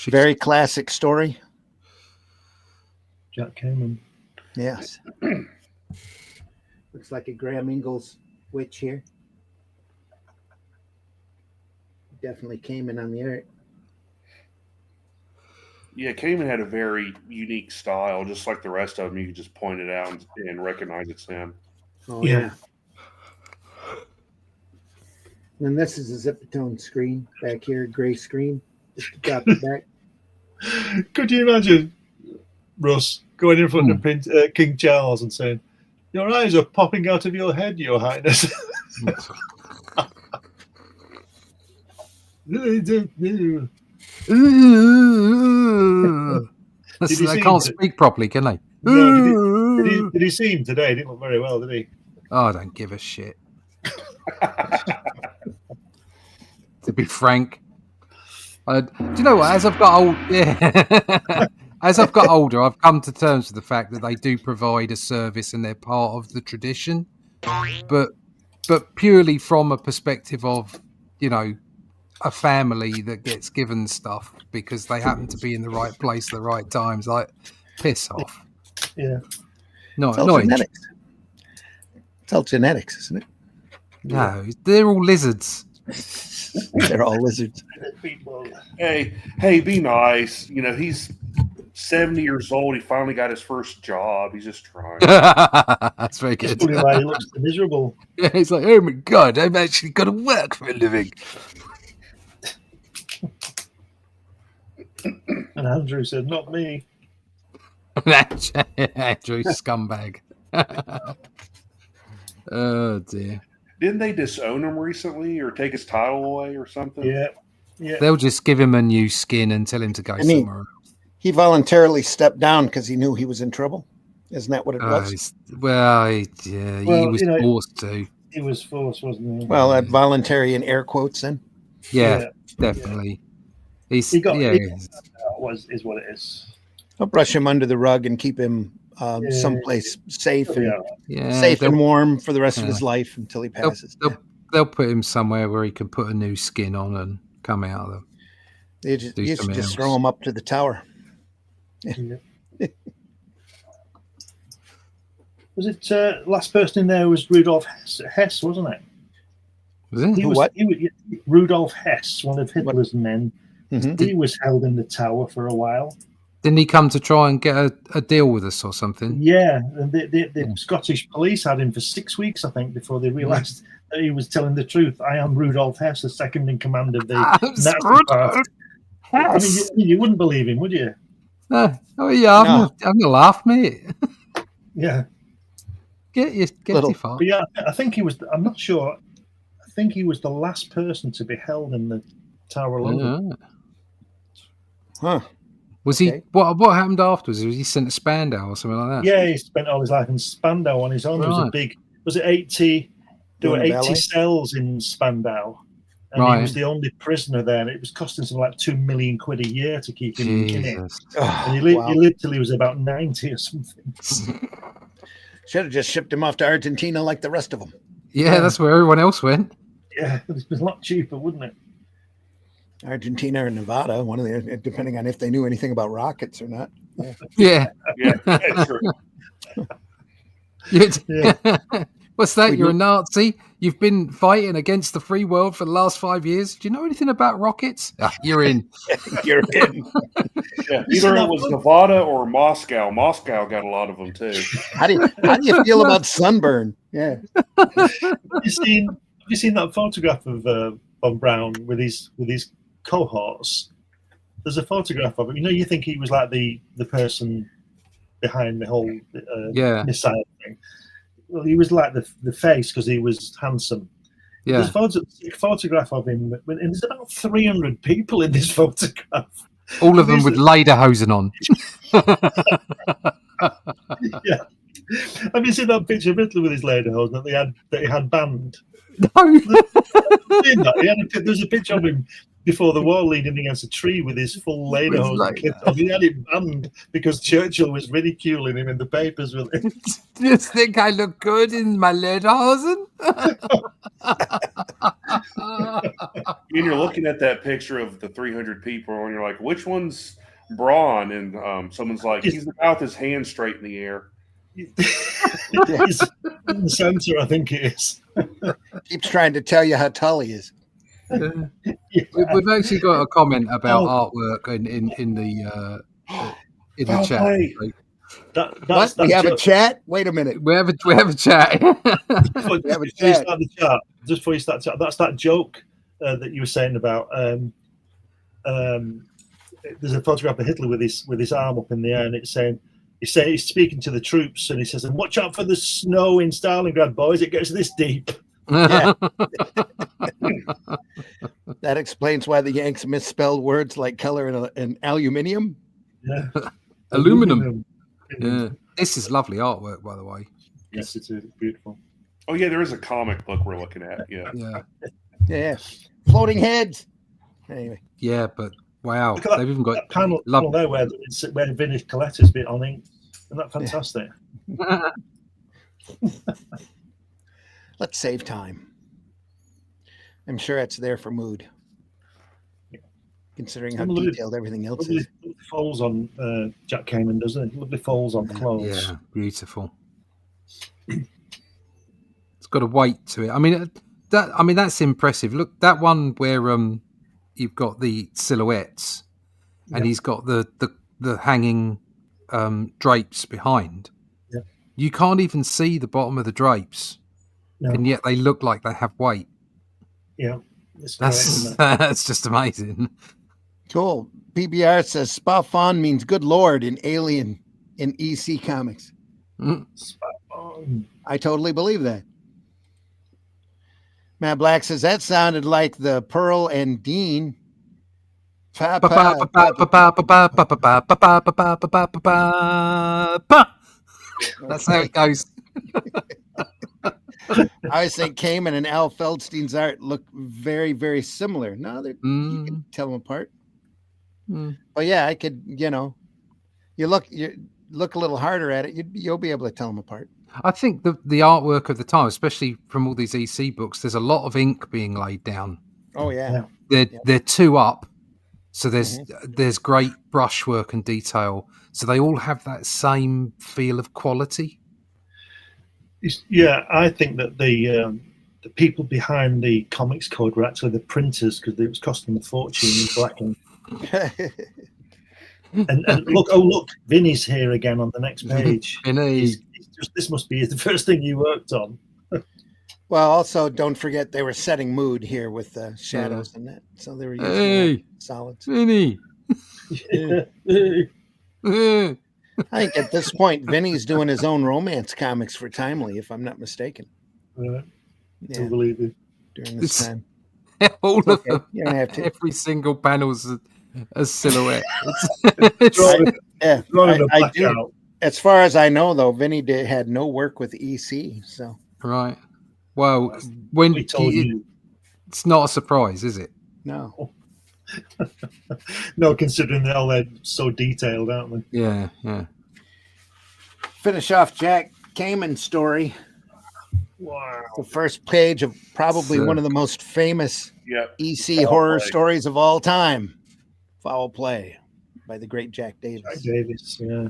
Very classic story. Jack Kamen. Yes. Looks like a Graham Ingalls witch here. Definitely came in on the art. Yeah, Kamen had a very unique style, just like the rest of them. You could just point it out and recognize it's him. Oh, yeah. And this is a zip-tone screen back here, gray screen. Just to drop it back. Could you imagine Russ going in front of King Charles and saying, "Your eyes are popping out of your head, Your Highness." They can't speak properly, can they? No, did he see him today? He didn't look very well, did he? Oh, I don't give a shit. To be frank, do you know what? As I've got older, I've come to terms with the fact that they do provide a service and they're part of the tradition, but purely from a perspective of a family that gets given stuff because they happen to be in the right place at the right times. Like, piss off. Yeah. No, it's all genetics. It's all genetics, isn't it? No, they're all lizards. They're all lizards. Hey, be nice. He's 70 years old. He finally got his first job. He's just trying. That's very good. That's probably why he looks miserable. Yeah, he's like, oh my God, I've actually got to work for a living. And Andrew said, "Not me." Andrew, scumbag. Oh dear. Didn't they disown him recently or take his title away or something? Yeah. Yeah. They'll just give him a new skin and tell him to go And he- somewhere else. He voluntarily stepped down because he knew he was in trouble. Isn't that what it was? He Well, was you know, forced to. He was forced, wasn't he? Well, voluntary in air quotes then. Yeah, definitely. He's He got yeah. is what it is. I'll brush him under the rug and keep him someplace safe and safe and warm for the rest of his life until he passes. They'll put him somewhere where he can put a new skin on and come out of them. You should just throw him up to the tower. Yeah. Was it last person in there was Rudolf Hess, wasn't it? Was it? He was, what? Rudolf Hess, one of Hitler's men. Mm-hmm. He was held in the tower for a while. Didn't he come to try and get a deal with us or something? Yeah, and the Scottish police had him for 6 weeks, I think, before they realised that he was telling the truth. I am Rudolf Hess, the second in command of the Nazi Party. I mean, you wouldn't believe him, would you? No. Oh yeah, I'm gonna laugh, mate. Yeah. Get your fuck. But yeah, I think he was. I'm not sure. I think he was the last person to be held in the Tower of London. Huh. Was he? What happened afterwards? Was he sent to Spandau or something like that? Yeah, he spent all his life in Spandau on his own. There was a big. Was it 80? There were 80 cells in Spandau, and he was the only prisoner there. And it was costing something like £2 million a year to keep him in it. And he lived till he was about 90 or something. Should have just shipped him off to Argentina like the rest of them. Yeah, that's where everyone else went. Yeah, it was a lot cheaper, wouldn't it? Argentina or Nevada, one of the, depending on if they knew anything about rockets or not. Yeah. True. What's that? You're a Nazi? You've been fighting against the free world for the last 5 years. Do you know anything about rockets? You're in. You're in. Yeah, either it was Nevada or Moscow. Moscow got a lot of them too. How do you feel about sunburn? Yeah. Have you seen that photograph of Von Braun with his cohorts? There's a photograph of him. You think he was like the person behind the whole missile thing. Well, he was like the face because he was handsome. Yeah. There's a photograph of him, and there's about 300 people in this photograph. All of them with lederhosen on. Yeah. Have you seen that picture of Hitler with his lederhosen that he had banned? No. There's a picture of him before the war leaning against a tree with his full lederhosen clipped off. He had it banned because Churchill was ridiculing him in the papers with it. Do you think I look good in my lederhosen? And you're looking at that picture of the 300 people, and you're like, which one's Braun? And someone's like, he's with his hands straight in the air. He's in the center, I think it is. Keeps trying to tell you how tall he is. We've actually got a comment about artwork in the chat. We have a chat? Wait a minute. We have a chat. Just before you start the chat, that's that joke that you were saying about. There's a photograph of Hitler with his arm up in the air, and it's saying he's speaking to the troops, and he says, "And watch out for the snow in Stalingrad, boys. It gets this deep." Yeah. That explains why the Yanks misspelled words like color and aluminium. Yeah. Aluminum. Yeah. This is lovely artwork, by the way. Yes, it's beautiful. Oh yeah, there is a comic book we're looking at. Yeah. Floating heads. Anyway. Yeah, but wow, they've even got panel there where Vinnie Coletta's bit on ink. Isn't that fantastic? Let's save time. I'm sure it's there for mood. Considering how detailed everything else is. Folds on Jack Kamen, doesn't it? Lovely folds on clothes. Yeah, beautiful. It's got a weight to it. I mean, that's impressive. Look, that one where you've got the silhouettes, and he's got the hanging drapes behind. Yeah. You can't even see the bottom of the drapes, and yet they look like they have weight. Yeah, that's just amazing. Cool. PBR says Spafon means good lord in Alien in EC Comics. Spafon. I totally believe that. Matt Black says that sounded like the Pearl and Dean. That's how it goes. I always think Kamen and Al Feldstein's art look very, very similar. No, you can tell them apart. But yeah, I could, you look a little harder at it, you'll be able to tell them apart. I think the artwork of the time, especially from all these EC books, there's a lot of ink being laid down. Oh yeah. They're two up, so there's great brushwork and detail. So they all have that same feel of quality. Yeah, I think that the people behind the comics code were actually the printers, because it was costing a fortune in black ink. and look, Vinny's here again on the next page. Vinny. This must be the first thing you worked on. Well, also don't forget they were setting mood here with the shadows and that, so they were using solids. Vinny. I think at this point Vinny's doing his own romance comics for Timely, if I'm not mistaken. Right. Yeah, I believe it. during this time. All of them. You don't have to. Every single panel's a silhouette. I do. As far as I know, though, Vinny had no work with EC. So right. Well, when we told you, it's not a surprise, is it? No. No, considering they're all so detailed, aren't they? Yeah. Finish off Jack Kamen's story. Wow. The first page of probably one of the most famous EC horror stories of all time. Foul Play by the great Jack Davis. Jack Davis, yeah.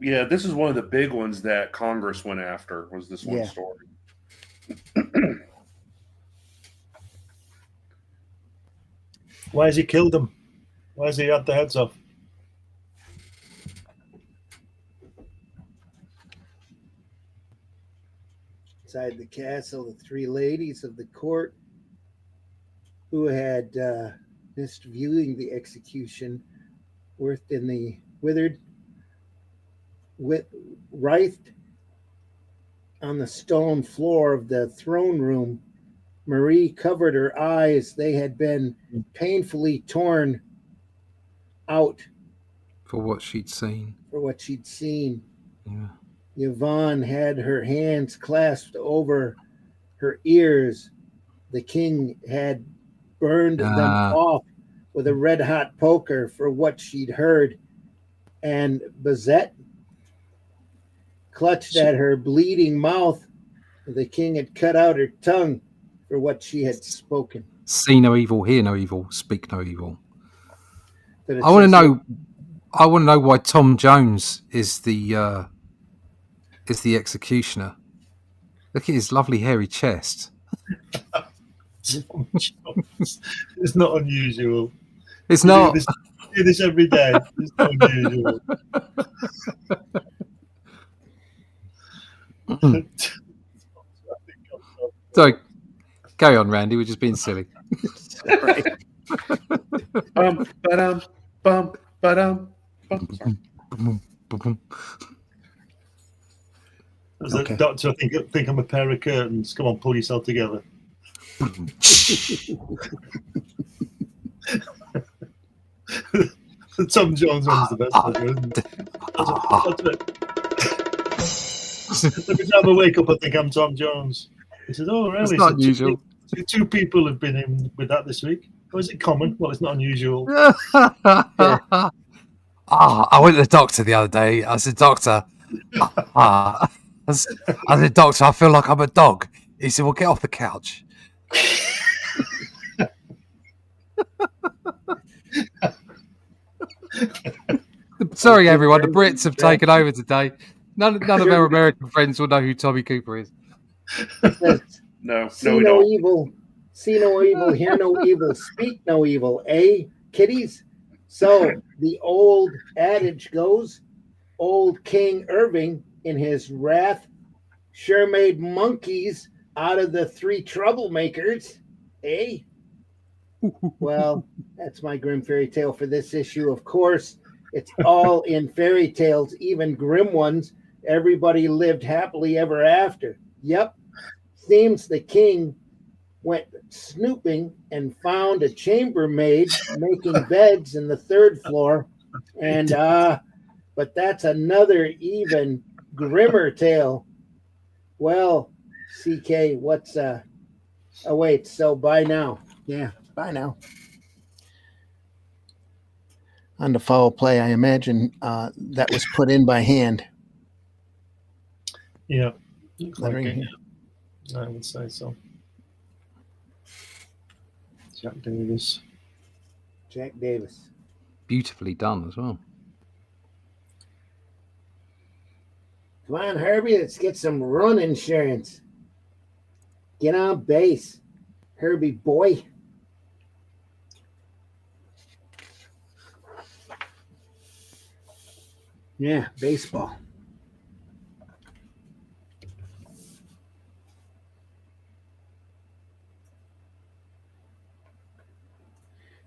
Yeah. This is one of the big ones that Congress went after. Was this one story? Why has he killed them? Why has he had the heads off? Inside the castle, the three ladies of the court who had missed viewing the execution writhed in the writhed on the stone floor of the throne room. Marie covered her eyes. They had been painfully torn out For what she'd seen. Yeah. Yvonne had her hands clasped over her ears. The king had burned them off with a red-hot poker for what she'd heard. And Bazette clutched at her bleeding mouth. The king had cut out her tongue for what she had spoken. See no evil, hear no evil, speak no evil. I want to know why Tom Jones is the executioner. Look at his lovely hairy chest. It's not unusual. It's not. Do this every day. It's not unusual. So, carry on, Randy. We're just being silly. Okay. Doctor, I think I'm a pair of curtains. Come on, pull yourself together. Tom Jones one's the best ever, isn't it? Every time I wake up, I think I'm Tom Jones. He says, "Oh, really? It's not unusual." Two people have been in with that this week. Oh, is it common? Well, it's not unusual. I went to the doctor the other day. I said, "Doctor, I said, doctor, I feel like I'm a dog." He said, "Well, get off the couch." Sorry, everyone. The Brits have taken over today. None of our American friends will know who Tommy Cooper is. See no evil, hear no evil, speak no evil, eh, kiddies? So the old adage goes, old King Irving in his wrath sure made monkeys out of the three troublemakers, eh? Well, that's my grim fairy tale for this issue. Of course, it's all in fairy tales, even grim ones. Everybody lived happily ever after. Yep. Seems the king went snooping and found a chambermaid making beds in the 3rd floor. And but that's another even grimmer tale. Well, CK, what's oh wait, so bye now. Yeah, bye now. On the foul play, I imagine that was put in by hand. Yeah. Looks like Lettering it. here. I would say so. Jack Davis. Jack Davis. Beautifully done as well. Come on, Herbie, let's get some run insurance. Get on base, Herbie boy. Yeah, baseball.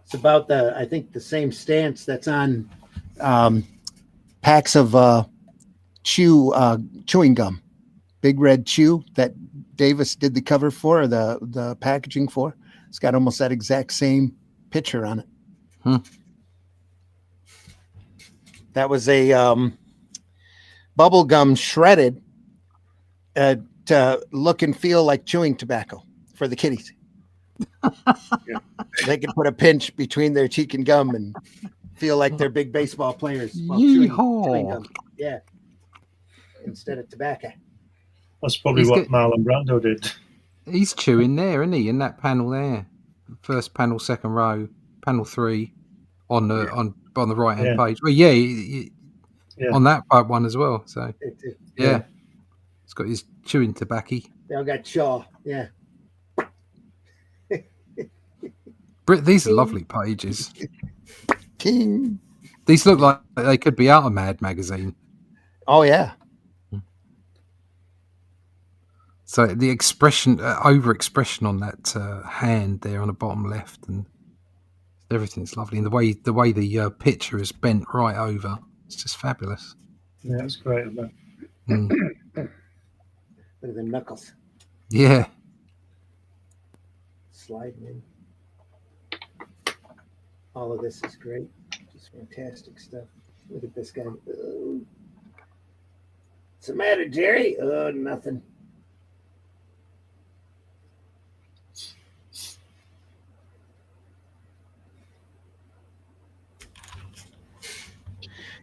It's about I think the same stance that's on packs of chewing gum. Big Red Chew that Davis did the cover for, or the packaging for. It's got almost that exact same picture on it. That was a bubble gum shredded to look and feel like chewing tobacco for the kiddies. Yeah. They could put a pinch between their cheek and gum and feel like they're big baseball players while chewing gum. Yeah. Instead of tobacco. That's probably what Marlon Brando did. He's chewing there, isn't he? In that panel there. First panel, second row, panel 3 on the right hand page. Well, yeah. On that one as well. So yeah. It's got his chewing tobacco. They all got chaw. Yeah. These are lovely pages. King. These look like they could be out of Mad magazine. Oh yeah. So the expression, over expression on that hand there on the bottom left, and everything's lovely. And the way the picture is bent right over, it's just fabulous. Yeah, it's great. Look at the knuckles. Yeah. Sliding in. All of this is great. Just fantastic stuff. Look at this guy. Oh. What's the matter, Jerry? Oh, nothing.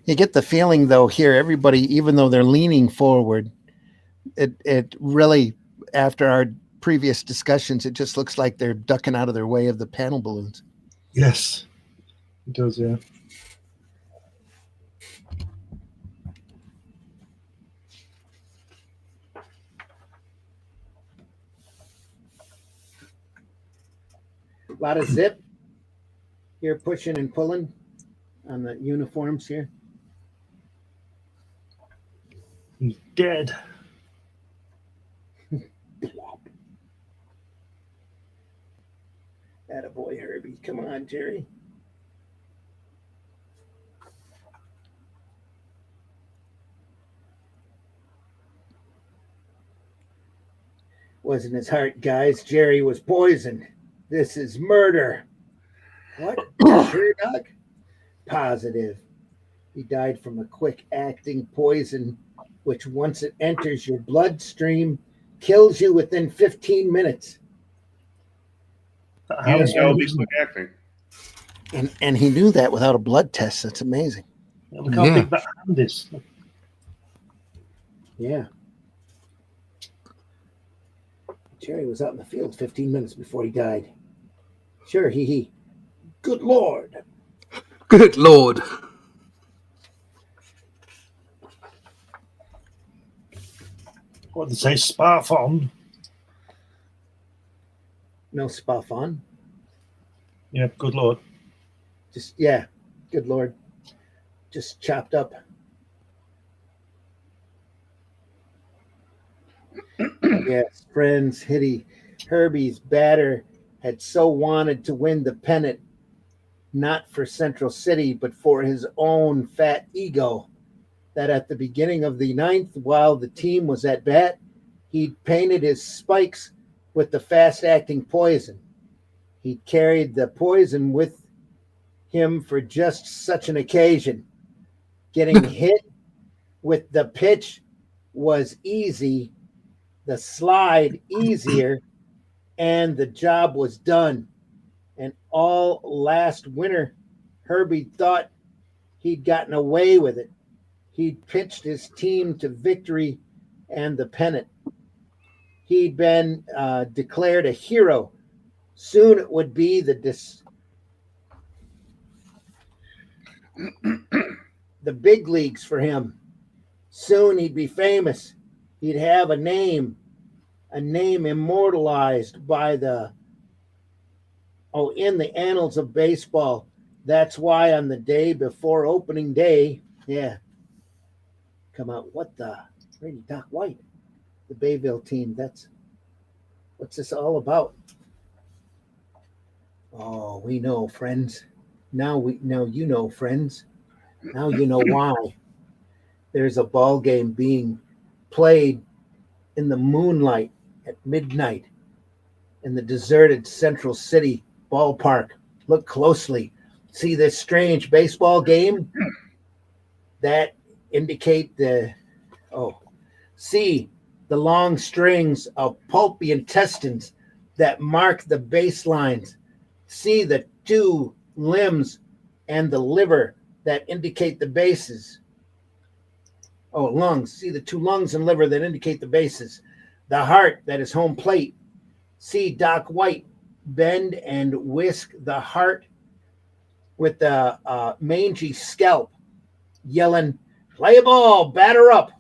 You get the feeling, though, here, everybody, even though they're leaning forward, it really, after our previous discussions, it just looks like they're ducking out of their way of the panel balloons. Yes, it does, yeah. A lot of zip here, pushing and pulling on the uniforms here. He's dead. Attaboy, Herbie. Come on, Jerry. Wasn't his heart, guys. Jerry was poisoned. This is murder. What? Sure, Doc? Positive. He died from a quick-acting poison, which once it enters your bloodstream, kills you within 15 minutes. Yes, that would be quick acting. And he knew that without a blood test. That's amazing. Look how big that hand is. Yeah. Jerry was out in the field 15 minutes before he died. Sure, he. Good Lord. Good Lord. What did they say? Sparf on? No spuff on. Yeah, good Lord. Just, yeah, good Lord. Just chopped up. Yes, friends, Herbie's batter had so wanted to win the pennant, not for Central City, but for his own fat ego. that at the beginning of the ninth, while the team was at bat, he'd painted his spikes with the fast-acting poison. He carried the poison with him for just such an occasion. Getting hit with the pitch was easy, the slide easier, and the job was done. And all last winter, Herbie thought he'd gotten away with it. He'd pitched his team to victory and the pennant. He'd been declared a hero. Soon it would be the big leagues for him. Soon he'd be famous. He'd have a name immortalized by in the annals of baseball. That's why on the day before opening day, come out. What the? Brady Doc White, the Bayville team. What's this all about? Oh, we know, friends. Now you know, friends. Now you know why. There's a ball game being played in the moonlight at midnight in the deserted Central City ballpark. Look closely. See this strange baseball game? That indicate see the long strings of pulpy intestines that mark the baselines. See the two limbs and the liver that indicate the bases. Lungs. See the two lungs and liver that indicate the bases. The heart that is home plate. See Doc White bend and whisk the heart with the mangy scalp, yelling, "Play ball, batter up."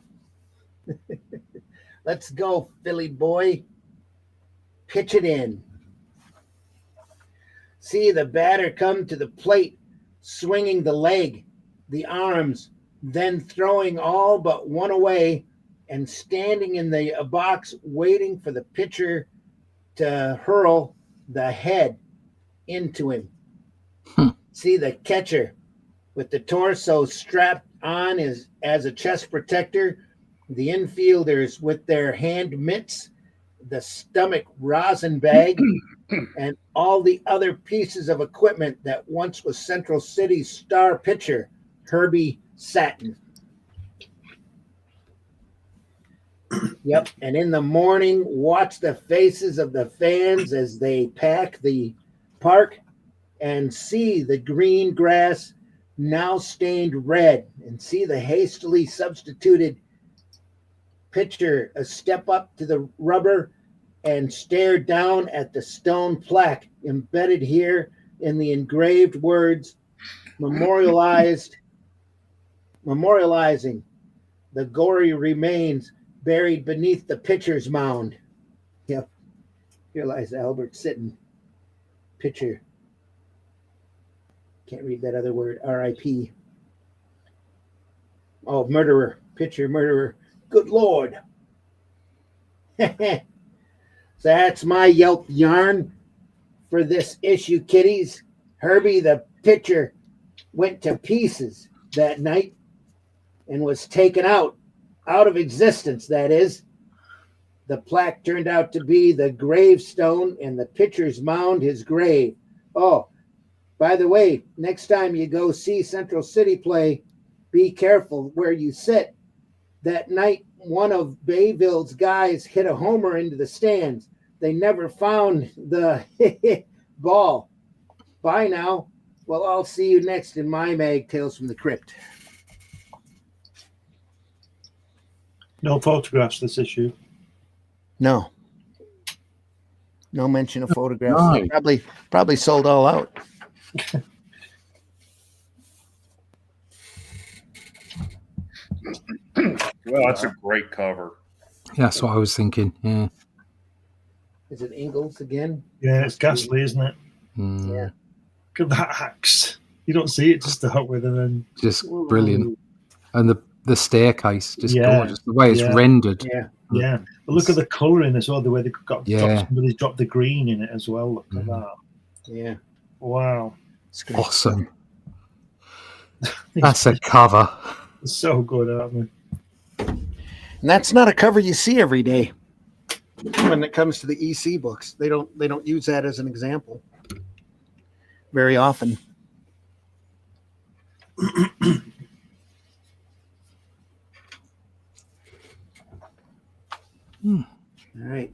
Let's go, Philly boy. Pitch it in. See the batter come to the plate, swinging the leg, the arms, then throwing all but one away and standing in the box waiting for the pitcher to hurl the head into him. See the catcher with the torso strapped on as a chest protector, the infielders with their hand mitts, the stomach rosin bag, and all the other pieces of equipment that once was Central City's star pitcher, Herbie Satin. Yep, and in the morning, watch the faces of the fans as they pack the park and see the green grass now stained red, and see the hastily substituted pitcher step up to the rubber and stare down at the stone plaque embedded here in the engraved words, memorializing the gory remains buried beneath the pitcher's mound. Yep. Here lies Albert Sitton, pitcher. Can't read that other word. R.I.P. Oh, murderer. Pitcher, murderer. Good Lord. That's my Yelp yarn for this issue, kiddies. Herbie the pitcher went to pieces that night and was taken out of existence, that is. The plaque turned out to be the gravestone and the pitcher's mound his grave. Oh, by the way, next time you go see Central City play, be careful where you sit. That night, one of Bayville's guys hit a homer into the stands. They never found the ball. Bye now. Well, I'll see you next in my mag, Tales from the Crypt. No photographs this issue. No mention of photographs. No. Probably sold all out. Well, that's a great cover. Yeah, that's what I was thinking. Yeah. Is it Ingalls again? Yeah, it's ghastly, isn't it? Yeah. Look at that axe. You don't see it to start with, and then just brilliant. And the staircase, just gorgeous. The way it's rendered. Yeah. But look at the colouring as well. The way they somebody's dropped the green in it as well. Look at that. Yeah. Wow. Awesome. That's a cover. So good, aren't they? And that's not a cover you see every day. When it comes to the EC books, they don't use that as an example very often. All right.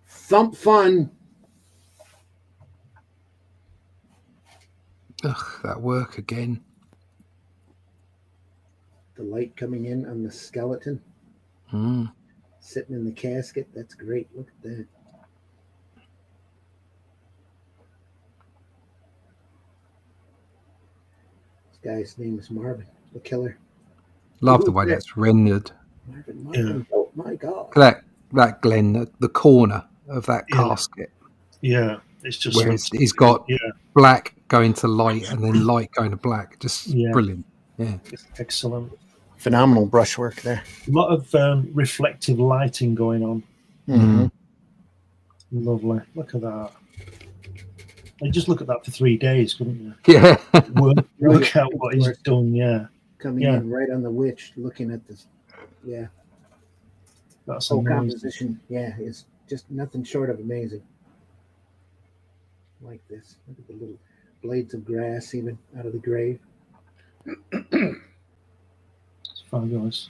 Thump Fun. Ugh, that work again. The light coming in on the skeleton. Sitting in the casket. That's great. Look at that. This guy's name is Marvin, the killer. Love the way that's rendered. Marvin. Yeah. Oh my God. That Glenn, the corner of that casket. Yeah, it's just where he's got black going to light and then light going to black. Just brilliant. Yeah, it's excellent. Phenomenal brushwork there. A lot of reflective lighting going on. Mm-hmm. Lovely. Look at that. And just look at that for 3 days, couldn't you? Yeah. Work out what he's done. Yeah. Coming in right on the witch, looking at this. Yeah. That's whole amazing. composition. Yeah, it's just nothing short of amazing. Like this. Look at the little blades of grass even out of the grave. It's fabulous.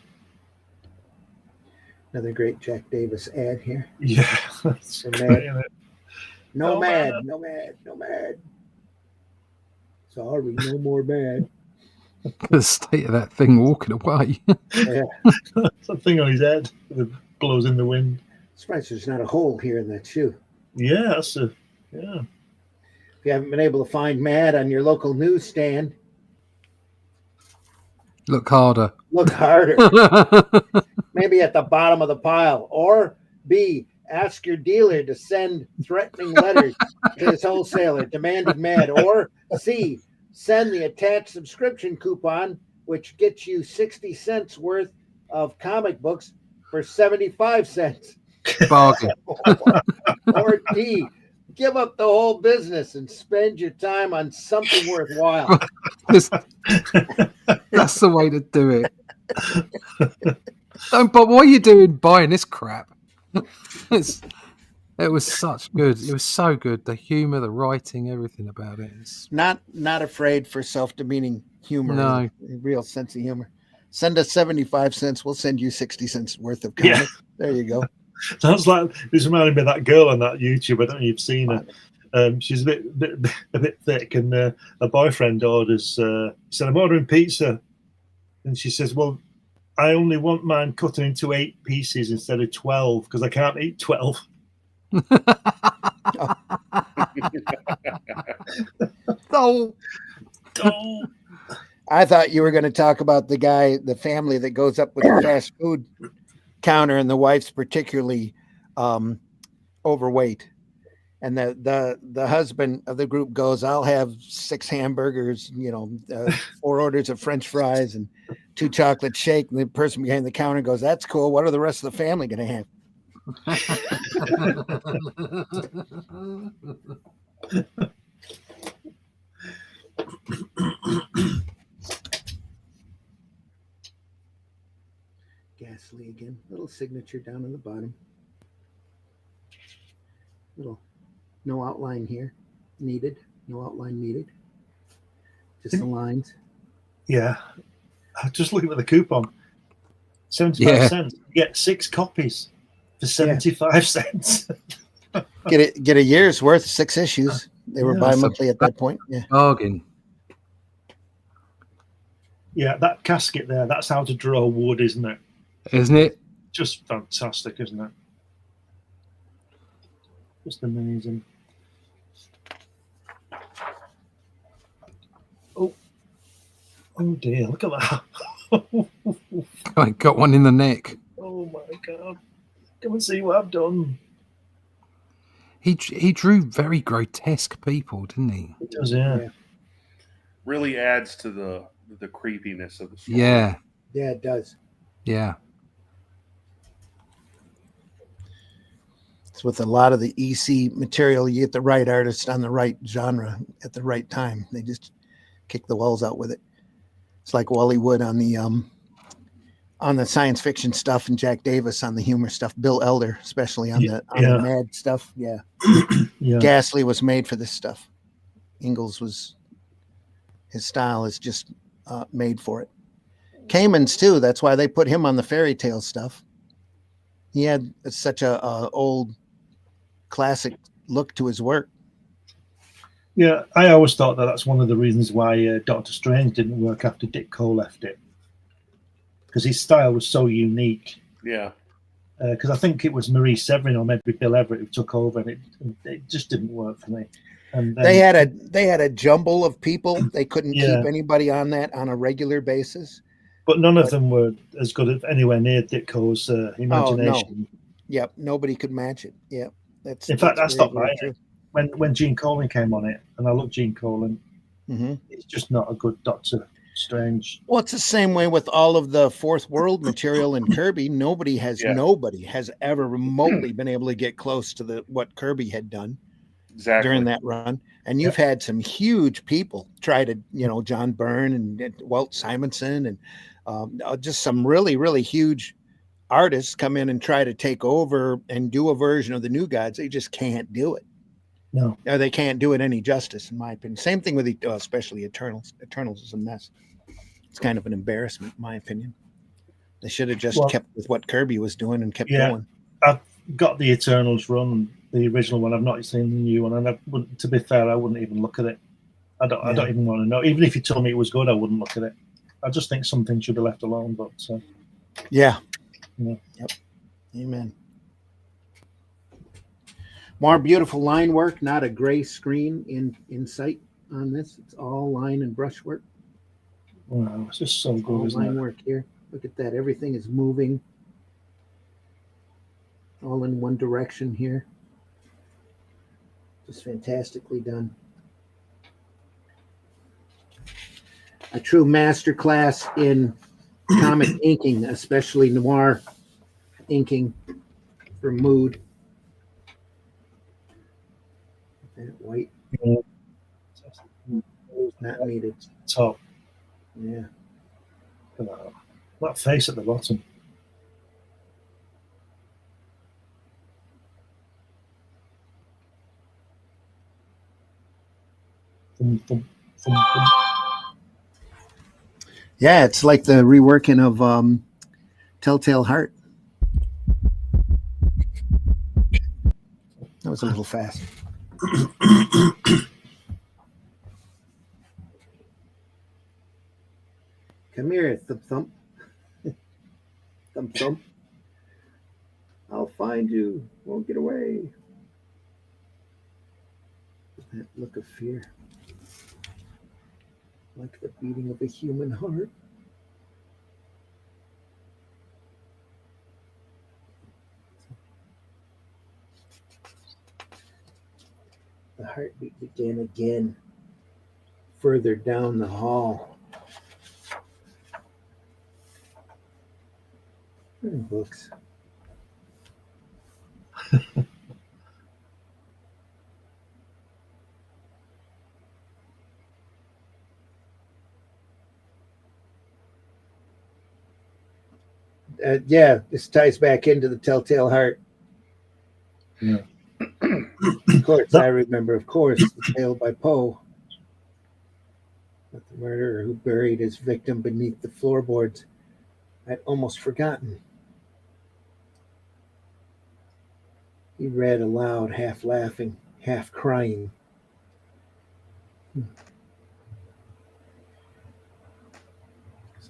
Another great Jack Davis ad here. Yeah, that's great, isn't it? Nomad. Sorry, no more bad. The state of that thing walking away. Yeah. Something on his head that blows in the wind. Surprised there's not a hole here in that shoe. Yeah, that's If you haven't been able to find Mad on your local newsstand, look harder. Look harder. Maybe at the bottom of the pile. Or B, ask your dealer to send threatening letters to his wholesaler demanding Mad. Or C, send the attached subscription coupon, which gets you 60 cents worth of comic books for 75 cents. Bargain. Or D, give up the whole business and spend your time on something worthwhile. That's the way to do it. But what are you doing buying this crap? It was such good. It was so good. The humor, the writing, everything about it. Not afraid for self-demeaning humor. No. A real sense of humor. Send us 75 cents. We'll send you 60 cents worth of comics. Yeah. There you go. Sounds like this reminded me of that girl on that YouTube. I don't know if you've seen her. She's a bit thick, and her boyfriend orders. Said, "I'm ordering pizza," and she says, "Well, I only want mine cut into 8 pieces instead of 12 because I can't eat 12." Oh. I thought you were going to talk about the family that goes up with the fast food counter, and the wife's particularly overweight, and the husband of the group goes, "I'll have 6 hamburgers, 4 orders of French fries and 2 chocolate shake." And the person behind the counter goes, "That's cool. What are the rest of the family going to have?" Ghastly again. Little signature down on the bottom. Little no outline here needed. No outline needed. Just the lines. Yeah. Just looking at the coupon. 75 cents. You get 6 copies for 75 cents. Get a year's worth, 6 issues. They were bi-monthly at that point. Yeah. Bargain. Yeah, that casket there, that's how to draw wood, isn't it? Isn't it? Just fantastic, isn't it? Just amazing. Oh dear, look at that. I got one in the neck. Oh my God. Come and see what I've done. He drew very grotesque people, didn't he? He does, yeah. Really adds to the creepiness of the story. Yeah. Yeah, it does. Yeah. It's with a lot of the EC material. You get the right artist on the right genre at the right time. They just kick the walls out with it. It's like Wally Wood on the science fiction stuff and Jack Davis on the humor stuff. Bill Elder, especially on the mad stuff. Yeah. Yeah. Ghastly was made for this stuff. Ingalls his style is just made for it. Cayman's too. That's why they put him on the fairy tale stuff. He had such a old classic look to his work. Yeah, I always thought that's one of the reasons why Doctor Strange didn't work after Ditko left it, because his style was so unique. Yeah. Because I think it was Marie Severin or maybe Bill Everett who took over, and it just didn't work for me. And they had a jumble of people. They couldn't Yeah. keep anybody on that on a regular basis. But none of them were as good as anywhere near Ditko's imagination. No. Yep, nobody could match it. Yep, In fact, I stopped very buying true. it when Gene Colan came on it, and I looked Gene Colan. Mm-hmm. It's just not a good Doctor Strange. Well, it's the same way with all of the Fourth World material in Kirby. Nobody has ever remotely been able to get close to what Kirby had done during that run. And you've had some huge people try to, John Byrne and Walt Simonson and just some really, really huge artists come in and try to take over and do a version of the New Gods. They just can't do it. No, they can't do it any justice, in my opinion. Same thing with especially Eternals. Eternals is a mess. It's kind of an embarrassment, in my opinion. They should have just kept with what Kirby was doing and kept going. I've got the Eternals run, the original one. I've not seen the new one, and to be fair, I wouldn't even look at it. I don't even want to know. Even if you told me it was good, I wouldn't look at it. I just think something should be left alone. But yeah. Yep. Amen. More beautiful line work, not a gray screen in sight on this. It's all line and brush work. Wow, it's just so good, isn't it? Line work here. Look at that. Everything is moving all in one direction here. Just fantastically done. A true masterclass in comic inking, especially noir inking for mood. That white. Yeah. Not needed. Top. Yeah. Look at that face at the bottom. Yeah, it's like the reworking of Telltale Heart. That was a little fast. Come here, thump. Thump. I'll find you. Won't get away. That look of fear. Like the beating of a human heart. The heartbeat began again, further down the hall. Books. This ties back into the Telltale Heart. Yeah. Of course, I remember, the tale by Poe. With the murderer who buried his victim beneath the floorboards. I'd almost forgotten. He read aloud, half laughing, half crying. There's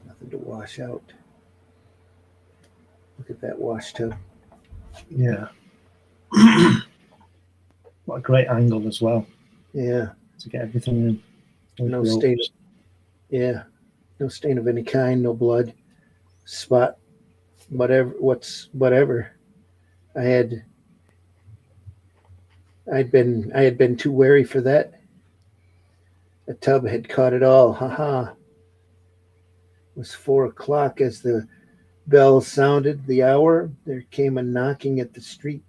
nothing to wash out. Look at that wash tub. Yeah. What a great angle as well. Yeah. To get everything in. No stain. Yeah. No stain of any kind, no blood. Spot. Whatever. I had been too wary for that. The tub had caught it all. It was 4:00 as the bell sounded the hour. There came a knocking at the street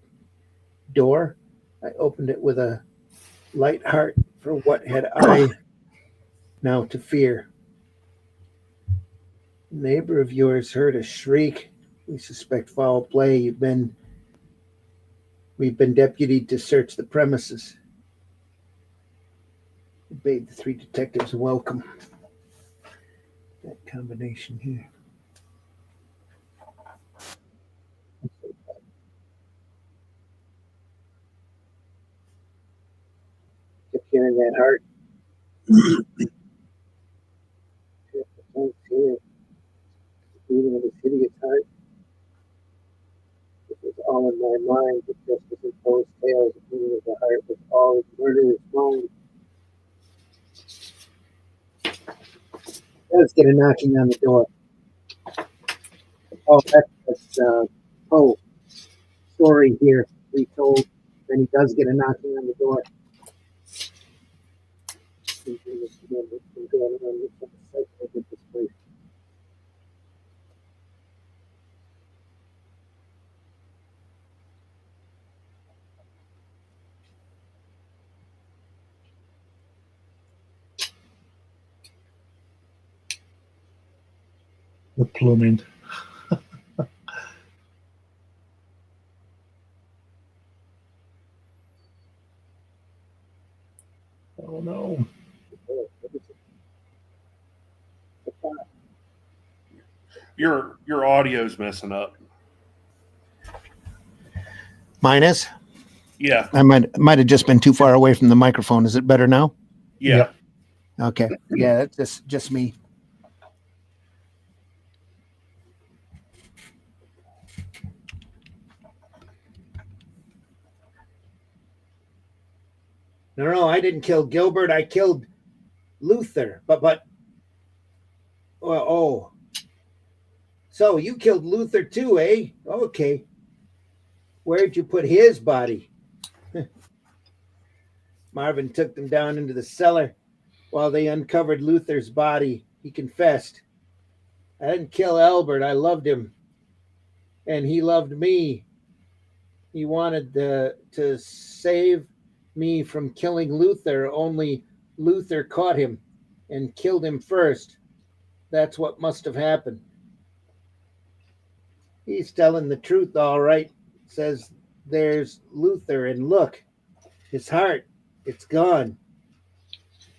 door. I opened it with a light heart, for what had I now to fear? A neighbor of yours heard a shriek. We suspect foul play. We've been deputied to search the premises. I bade the 3 detectives welcome. That combination here. Kept hearing that heart. Here, beating of his hideous heart. It was all in my mind, but just as in those tales, the beating of the heart was all in murderous mind. Let's get a knocking on the door. Oh, that's Poe. Story here retold. Then he does get a knocking on the door. The plumbing. Oh no. Your audio's messing up. Mine is? Yeah. I might have just been too far away from the microphone. Is it better now? Yeah. Okay. Yeah, that's just me. No, I didn't kill Gilbert. I killed Luther. Oh. So you killed Luther too, eh? Okay. Where'd you put his body? Marvin took them down into the cellar. While they uncovered Luther's body, he confessed, I didn't kill Albert. I loved him. And he loved me. He wanted to save me from killing Luther, only Luther caught him and killed him first. That's what must have happened. He's telling the truth, all right. Says there's Luther, and look, his heart, it's gone.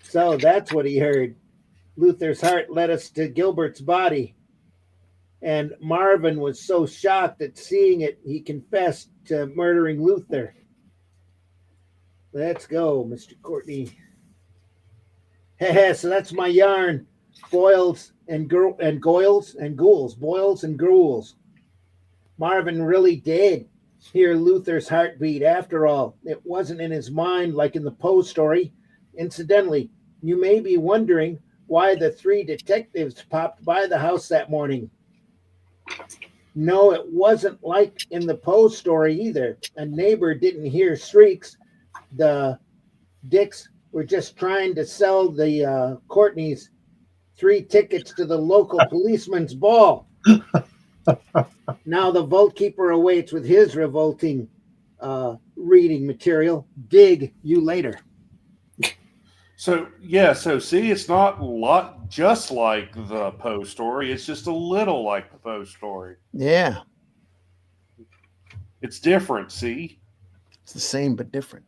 So that's what he heard. Luther's heart led us to Gilbert's body. And Marvin was so shocked at seeing it, he confessed to murdering Luther. Let's go, Mr. Courtney. So that's my yarn. Boils and goils and ghouls. Boils and ghouls. Marvin really did hear Luther's heartbeat. After all, it wasn't in his mind like in the Poe story. Incidentally, you may be wondering why the 3 detectives popped by the house that morning. No, it wasn't like in the Poe story either. A neighbor didn't hear shrieks. The Dicks were just trying to sell the Courtneys 3 tickets to the local policeman's ball. Now the Vault Keeper awaits with his revolting reading material. Dig you later. So see, it's not just like the Poe story. It's just a little like the Poe story. Yeah. It's different, see? It's the same but different.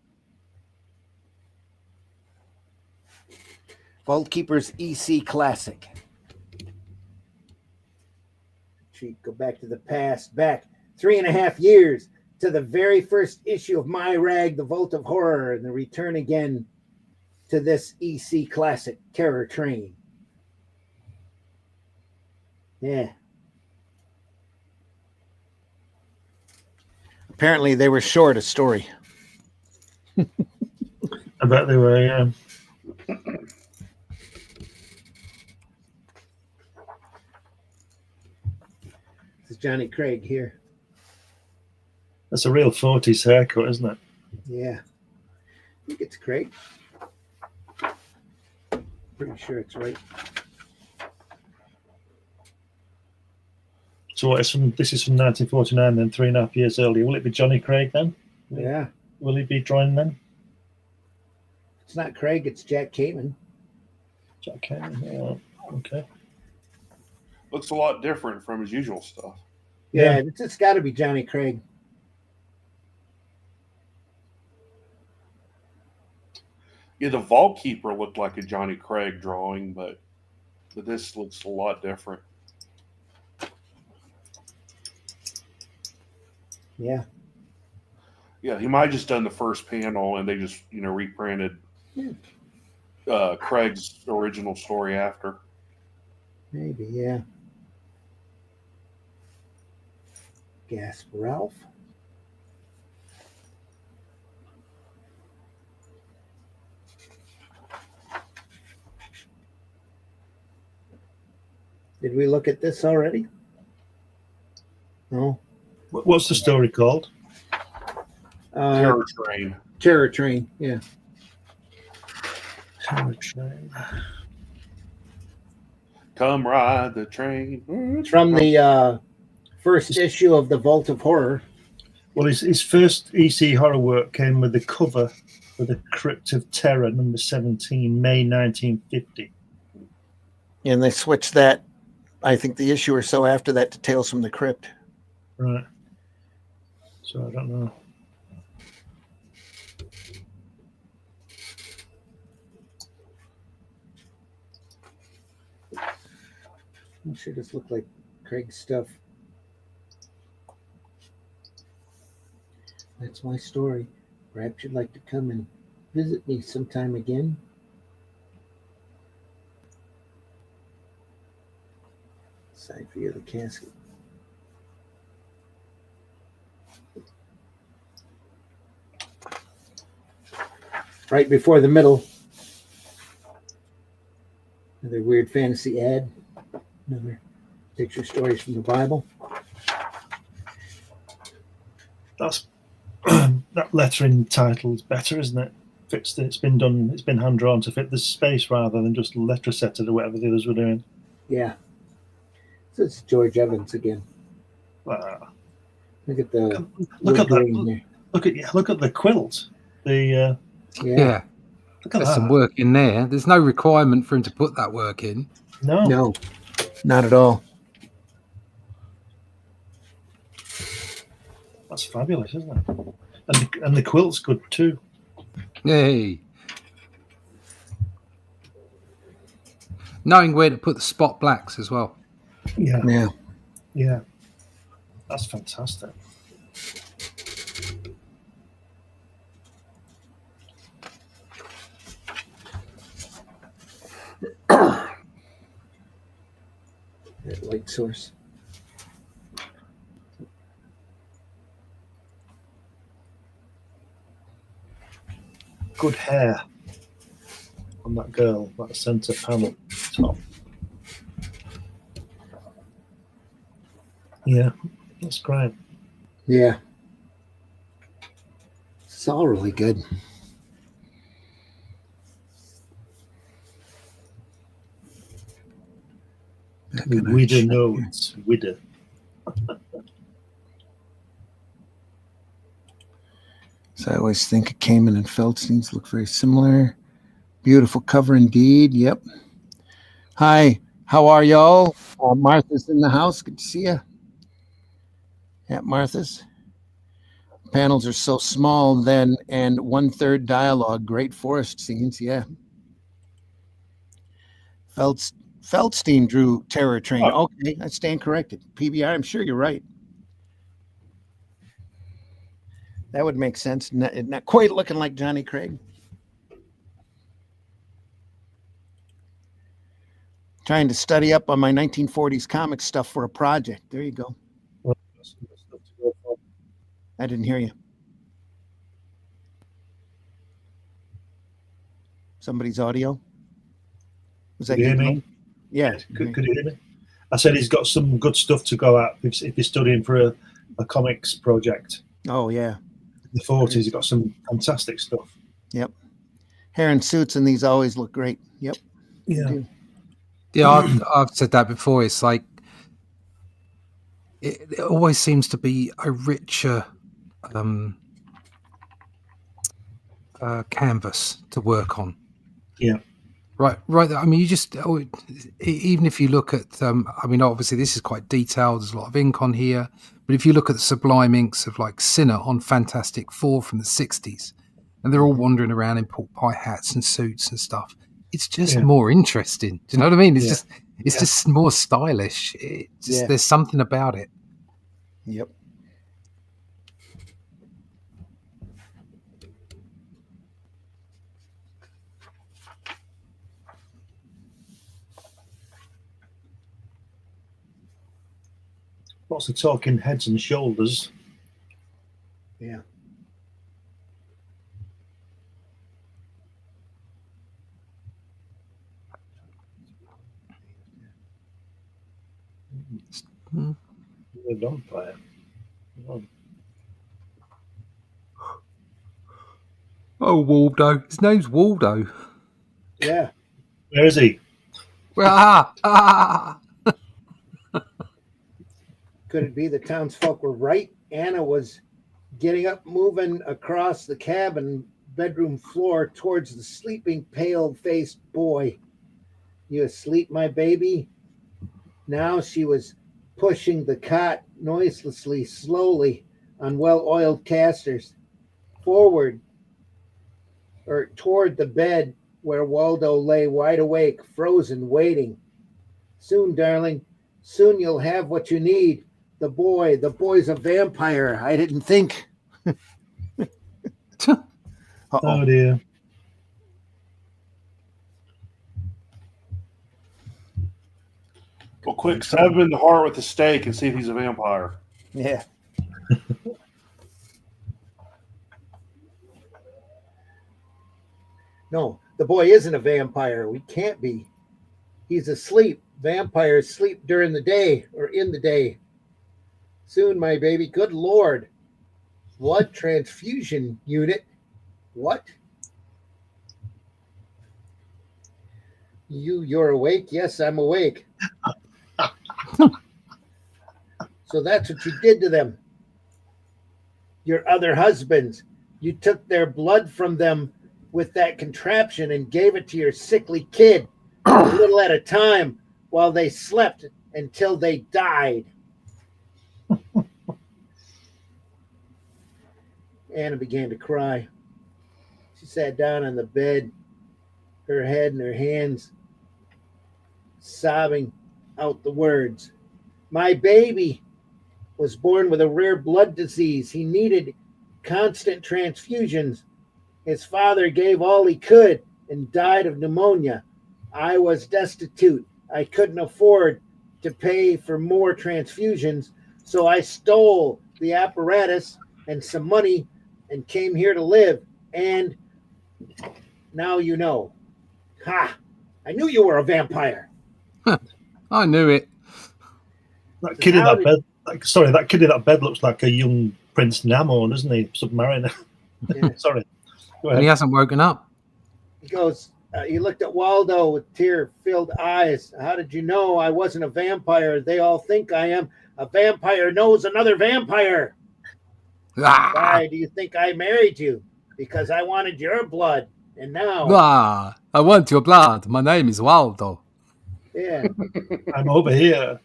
Vault Keeper's EC Classic. Go back to the past, back 3.5 years to the very first issue of my rag, The Vault of Horror, and the return again to this EC Classic, Terror Train. Yeah. Apparently they were short a story. I bet they were, yeah. This is Johnny Craig here. That's a real 40s haircut, isn't it? Yeah. I think it's Craig. Pretty sure it's right. So what is this is from 1949, then 3.5 years earlier. Will it be Johnny Craig then? Yeah. Will he be drawing them? It's not Craig, it's Jack Cateman. Jack Cameron. Yeah. Okay. Looks a lot different from his usual stuff. Yeah, it's got to be Johnny Craig. Yeah, the Vault Keeper looked like a Johnny Craig drawing, but this looks a lot different. Yeah. Yeah, he might have just done the first panel and they just, reprinted Craig's original story after. Maybe, yeah. Gasp Ralph. Did we look at this already? No. What's the story called? Terror Train. Terror Train, yeah. Terror Train. Come ride the train. It's from the first issue of the Vault of Horror. Well, his first EC horror work came with the cover for the Crypt of Terror, number 17, May 1950. And they switched that, I think, the issue or so after that to Tales from the Crypt. Right. So I don't know. I'm sure this looked like Craig's stuff. That's my story. Perhaps you'd like to come and visit me sometime again. Side view of the casket. Right before the middle. Another weird fantasy ad. Another picture stories from the Bible. That's that lettering title is better, isn't it? It's been done. It's been hand drawn to fit the space rather than just letter setted or whatever the others were doing. Yeah. So it's George Evans again. Wow. Look at the look at green that. there. Look at the quilt. Yeah. Look at There's that. some work in there. There's no requirement for him to put that work in. No, not at all. That's fabulous, isn't it? And the quilt's good too. Hey. Knowing where to put the spot blacks as well. Yeah. That's fantastic. That light source. Good hair on that girl, that centre panel top. Yeah, that's great. Yeah. It's all really good. The widow knows. Widow. So I always think Kamen and Feldstein's look very similar. Beautiful cover indeed. Yep. Hi, how are y'all? Martha's in the house. Good to see you. At Martha's. Panels are so small then, and 1/3 dialogue. Great forest scenes. Yeah. Feldstein drew Terror Train. Oh. Okay, I stand corrected. PBR, I'm sure you're right. That would make sense. Not quite looking like Johnny Craig. Trying to study up on my 1940s comic stuff for a project. There you go. I didn't hear you. Somebody's audio? Was that Could you hear me? Yeah. Could you hear me? I said he's got some good stuff to go at if he's studying for a comics project. Oh, yeah. In the 40s, he's got some fantastic stuff. Yep. Hair and suits and these always look great. Yep. Yeah. Yeah, I've said that before. It's like it always seems to be a richer canvas to work on. Yeah. Right. I mean, even if you look at, I mean, obviously this is quite detailed. There's a lot of ink on here, but if you look at the sublime inks of like Sinner on Fantastic Four from the '60s, and they're all wandering around in pork pie hats and suits and stuff, it's just more interesting. Do you know what I mean? It's just more stylish. There's something about it. Yep. Lots of talking heads and shoulders. Yeah. The vampire. Oh, Waldo. His name's Waldo. Yeah. Where is he? Could it be the townsfolk were right? Anna was getting up, moving across the cabin bedroom floor towards the sleeping, pale-faced boy. You asleep, my baby? Now she was pushing the cot noiselessly, slowly, on well-oiled casters, forward or toward the bed where Waldo lay wide awake, frozen, waiting. Soon, darling, soon you'll have what you need. The boy's a vampire. I didn't think. Oh dear. Well, quick, stab him in the heart with a stake and see if he's a vampire. Yeah. No, the boy isn't a vampire. We can't be. He's asleep. Vampires sleep during the day or in the day. Soon, my baby. Good Lord. Blood transfusion unit. What? You're awake? Yes, I'm awake. So that's what you did to them. Your other husbands. You took their blood from them with that contraption and gave it to your sickly kid a little at a time while they slept until they died. Anna began to cry. She sat down on the bed, her head in her hands, sobbing out the words. My baby was born with a rare blood disease. He needed constant transfusions. His father gave all he could and died of pneumonia. I was destitute. I couldn't afford to pay for more transfusions, so I stole the apparatus and some money and came here to live. And now you know. Ha! I knew you were a vampire. I knew it. That kid in that bed. That kid in that bed looks like a young Prince Namo, doesn't he? Submariner. Yeah. Sorry. Go ahead. And he hasn't woken up. He goes, he looked at Waldo with tear-filled eyes. How did you know I wasn't a vampire? They all think I am. A vampire knows another vampire. Why do you think I married you? Because I wanted your blood. And now... I want your blood. My name is Waldo. Yeah. I'm over here.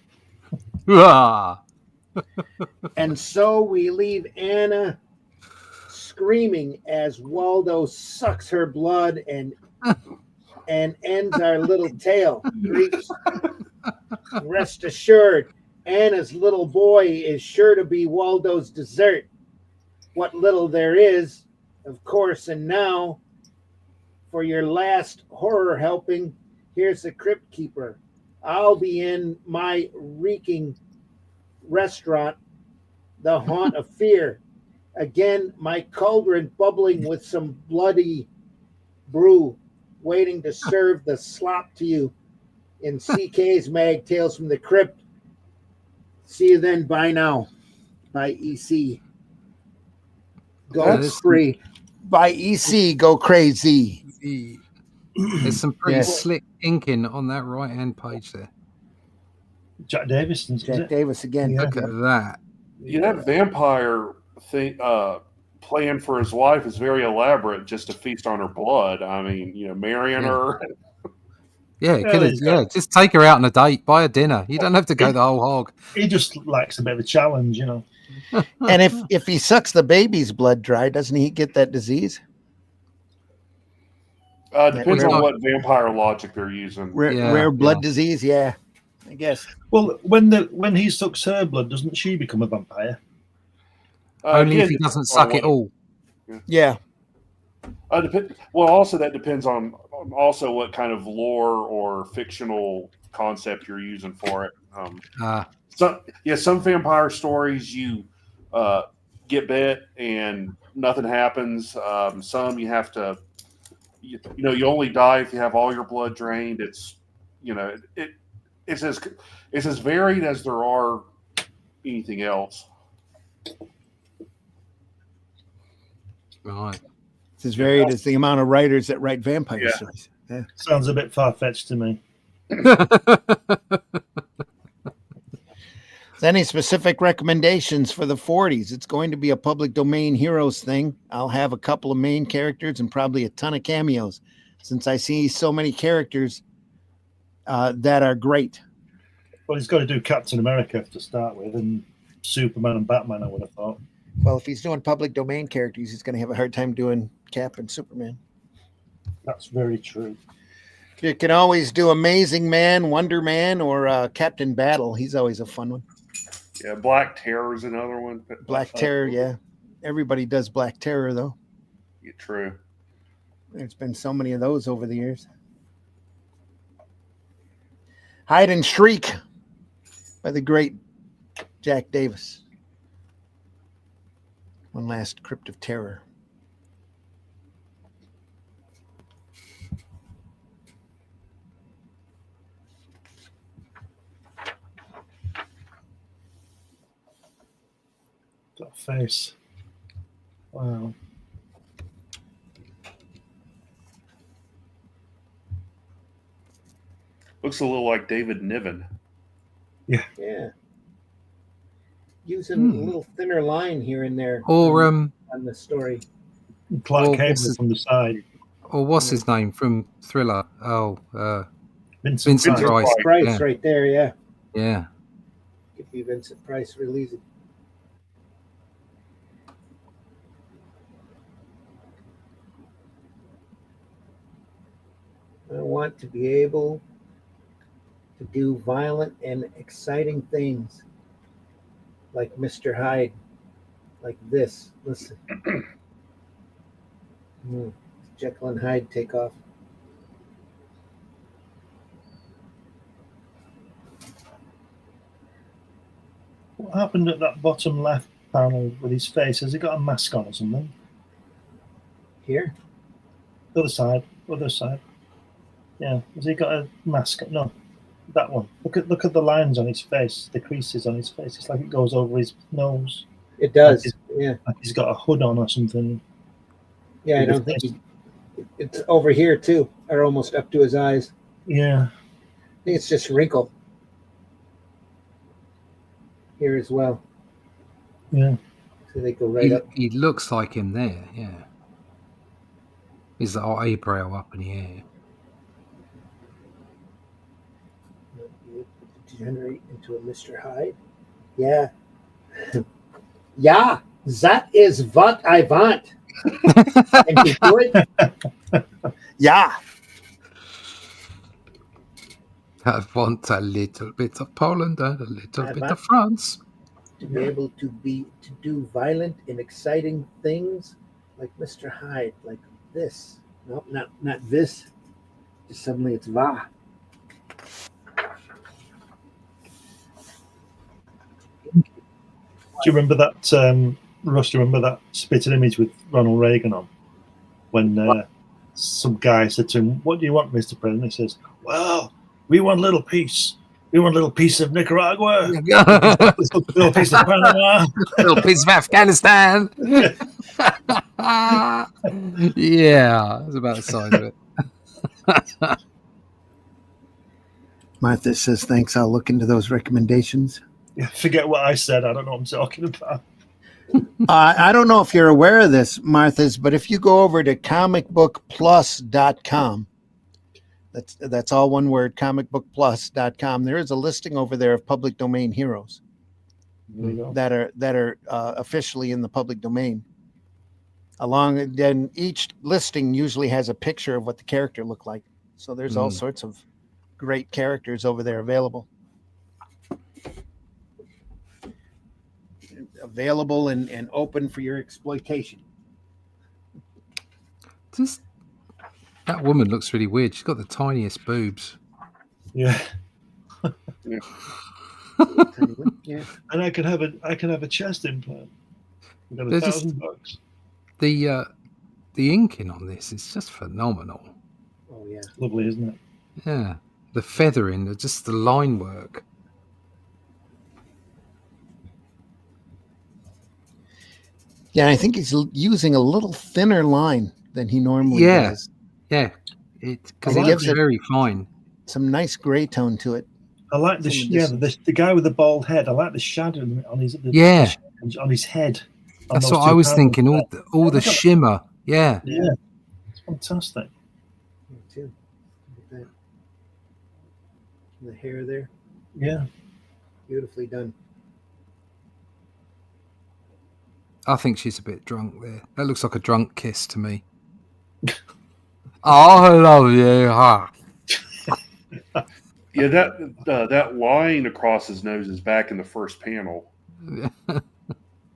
And so we leave Anna screaming as Waldo sucks her blood and ends our little tale. Rest assured, Anna's little boy is sure to be Waldo's dessert. What little there is, of course. And now, for your last horror helping, here's the Crypt Keeper. I'll be in my reeking restaurant, the haunt of fear. Again, my cauldron bubbling with some bloody brew, waiting to serve the slop to you in CK's Mag Tales from the Crypt. See you then. Bye now. By EC. Go spree. By EC. Go crazy. There's some pretty slick inking on that right-hand page there. Jack Davis. Jack Davis again. Look at that. Yeah, that vampire thing plan for his wife is very elaborate just to feast on her blood. I mean, marrying her. Yeah, Well, just take her out on a date, buy a dinner. You don't have to go the whole hog. he just likes a bit of a challenge, And if he sucks the baby's blood dry, doesn't he get that disease? Depends on what vampire logic they're using. Rare blood disease, yeah, I guess. Well, when he sucks her blood, doesn't she become a vampire? Only if he doesn't suck it all. Yeah. Also that depends on also what kind of lore or fictional concept you're using for it. Some vampire stories you get bit and nothing happens. Some you have to, you only die if you have all your blood drained. It's it's as varied as there are anything else. Right. It's as varied as the amount of writers that write vampire stories. Yeah. Sounds a bit far-fetched to me. Any specific recommendations for the 40s? It's going to be a public domain heroes thing. I'll have a couple of main characters and probably a ton of cameos, since I see so many characters that are great. Well, he's got to do Captain America to start with, and Superman and Batman, I would have thought. Well, if he's doing public domain characters, he's going to have a hard time doing Cap and Superman. That's very true. You can always do Amazing Man, Wonder Man, or Captain Battle. He's always a fun one. Yeah, Black Terror is another one. Black Terror, yeah. Everybody does Black Terror, though. Yeah, true. There's been so many of those over the years. Hide and Shriek by the great Jack Davis. One last Crypt of Terror. That face. Wow. Looks a little like David Niven. Yeah. Yeah. Using a little thinner line here and there. Or on the story. Clark Gable from the side. Or what's his name from Thriller? Vincent Price. Price right there, yeah. Yeah. Could be Vincent Price real easy. I want to be able to do violent and exciting things like Mr. Hyde, like this. Listen. Jekyll and Hyde take off. What happened at that bottom left panel with his face? Has he got a mask on or something? Here? The other side. Yeah. Has he got a mask? No. That one. Look at the lines on his face, the creases on his face. It's like it goes over his nose. It does. Like he's got a hood on or something. Yeah, I don't think it's over here too, or almost up to his eyes. Yeah. I think it's just wrinkle here as well. Yeah. So they go right up. He looks like him there, yeah. His eyebrow up in the air. Degenerate into a Mr. Hyde. Yeah. Yeah, that is what I want. And you do it? Yeah. I want a little bit of Poland and a little bit of France. To be able to do violent and exciting things like Mr. Hyde, like this. No, not this. Just suddenly it's va. Do you remember that, Russ? Do you remember that spitting image with Ronald Reagan on? When some guy said to him, "What do you want, Mr. President?" He says, "Well, we want a little piece. We want a little piece of Nicaragua, a little piece of Panama, a little piece of Afghanistan." Yeah, that's about the size of it. Martha says, "Thanks. I'll look into those recommendations." Yeah, forget what I said. I don't know what I'm talking about. I don't know if you're aware of this, Martha's, but if you go over to comicbookplus.com, that's all one word, comicbookplus.com, there is a listing over there of public domain heroes There you go. that are officially in the public domain. Then each listing usually has a picture of what the character looked like. So there's all sorts of great characters over there available. Available and open for your exploitation. That woman looks really weird. She's got the tiniest boobs. Yeah. Yeah. And I can have a chest implant. I've got $1,000. The inking on this is just phenomenal. Oh yeah. Lovely, isn't it? Yeah. The feathering, just the line work. Yeah, I think he's using a little thinner line than he normally does. Yeah. Because it looks very fine. Some nice gray tone to it. I like the guy with the bald head. I like the shadow on his on his head. That's what I was thinking. All the shimmer. Yeah. Yeah. It's fantastic. Me too. Look at that. The hair there. Yeah. Beautifully done. I think she's a bit drunk there. That looks like a drunk kiss to me. Oh, I love you. Yeah, that line across his nose is back in the first panel.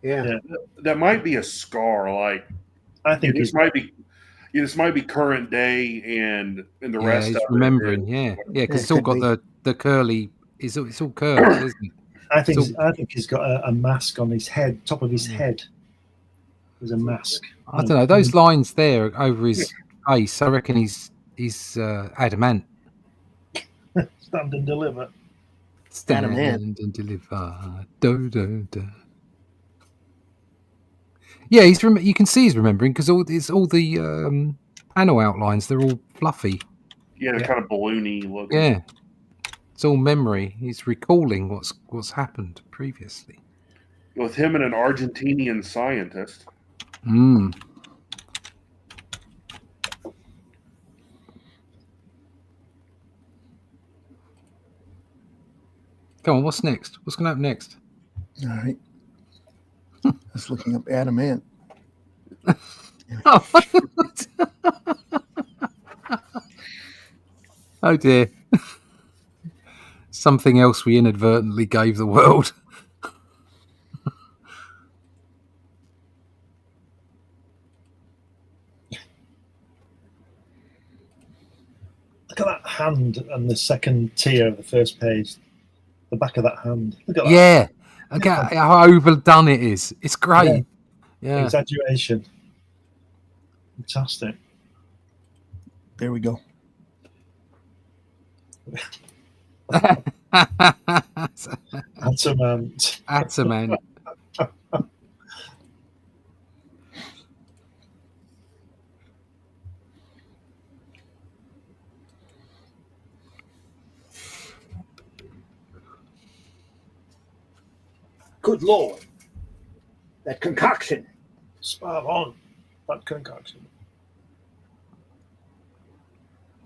Yeah. That might be a scar. Like, I think this might be current day, and the rest he's of remembering. Because it's all got the curly. It's all curved, isn't it? I think he's got a mask on his head, top of his head. There's a mask. I don't know. Those lines there over his face, I reckon he's adamant. Stand and deliver. Stand and deliver. Do, do, do. Yeah, you can see he's remembering because all the panel outlines, they're all fluffy. Yeah, they're kind of balloony looking. Yeah, it's all memory. He's recalling what's happened previously. With him and an Argentinian scientist. Mm. Come on, what's next? What's going to happen next? All right. I was looking up adamant. Oh dear. Something else we inadvertently gave the world. Look at that hand on the second tier of the first page. The back of that hand. Look at that. Yeah. Okay, how overdone it is. It's great. Yeah. Exaggeration. Fantastic. There we go. Adamant. Adamant. Good Lord. That concoction. Spot on. That concoction.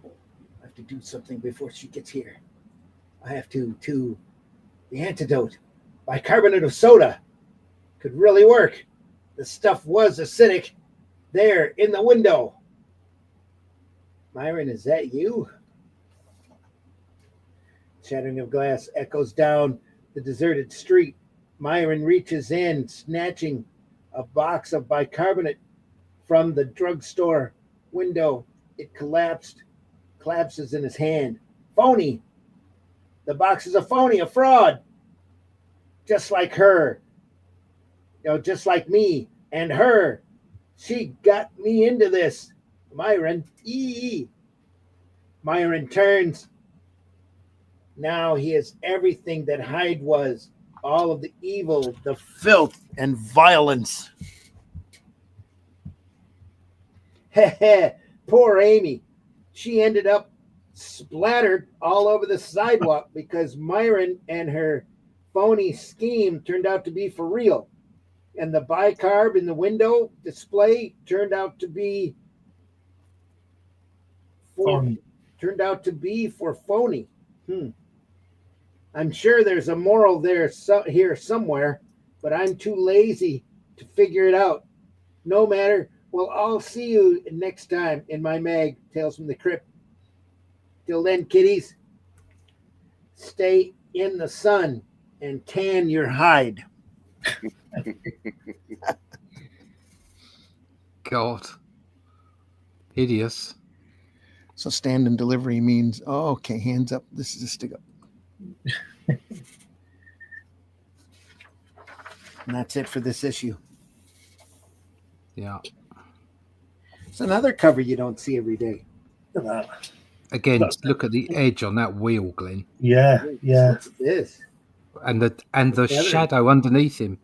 I have to do something before she gets here. I have to the antidote. Bicarbonate of soda could really work. The stuff was acidic. There in the window. Myron, is that you? Shattering of glass echoes down the deserted street. Myron reaches in, snatching a box of bicarbonate from the drugstore window. It collapses in his hand. Phony. The box is a phony, a fraud. Just like her. Just like me and her. She got me into this. Myron. Myron turns. Now he is everything that Hyde was. All of the evil, the filth, and violence. Poor Amy. She ended up splattered all over the sidewalk because Myron and her phony scheme turned out to be for real. And the bicarb in the window display turned out to be for phony. I'm sure there's a moral there here somewhere, but I'm too lazy to figure it out. No matter. Well, I'll see you next time in my mag, Tales from the Crypt. Till then, kiddies, stay in the sun and tan your hide. God. Hideous. So stand and delivery means, oh, okay, hands up. This is a stick up. And that's it for this issue. Yeah. It's another cover you don't see every day. Look at that. Again, look at the edge on that wheel, Glenn. Yeah. What's this? And the shadow underneath him.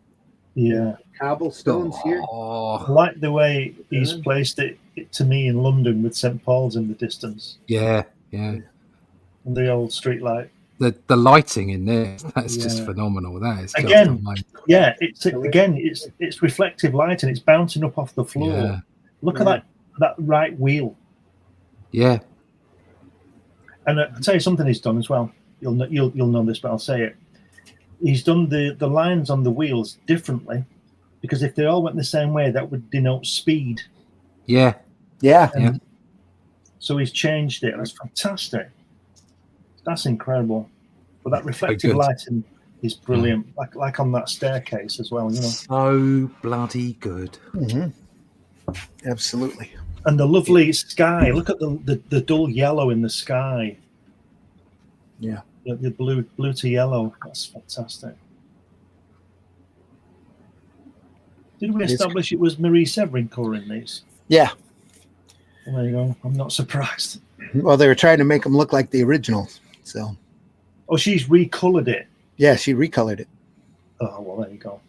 Yeah. Cobblestones here. I like the way he's placed it to me in London with St. Paul's in the distance. Yeah. And the old street light. The lighting in there, that's just phenomenal. That is again, it's reflective light and it's bouncing up off the floor. Yeah. Look at that right wheel. Yeah. And I'll tell you something he's done as well. You'll know this, but I'll say it. He's done the lines on the wheels differently, because if they all went the same way, that would denote speed. Yeah. So he's changed it. That's fantastic. That's incredible. But that reflective lighting is brilliant. Like on that staircase as well, So bloody good. Mm-hmm. Absolutely. And the lovely sky. Look at the dull yellow in the sky. Yeah. The blue to yellow. That's fantastic. Did we establish it was Marie Severin coloring these? Yeah. Well, there you go. I'm not surprised. Well, they were trying to make them look like the originals. So. Oh, she's recolored it. Yeah, she recolored it. Oh, well, there you go.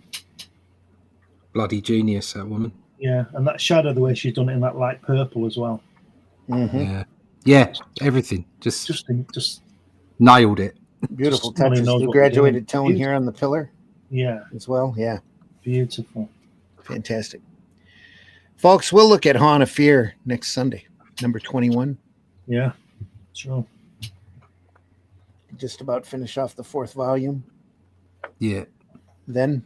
Bloody genius, that woman. Yeah, and that shadow, the way she's done it in that light purple as well. Mm-hmm. Yeah, everything. Just nailed it. Beautiful touches. The graduated tone here on the pillar. Yeah. As well. Yeah. Beautiful. Fantastic. Folks, we'll look at Haunt of Fear next Sunday, number 21. Yeah, sure. Just about finish off the 4th volume. Yeah. Then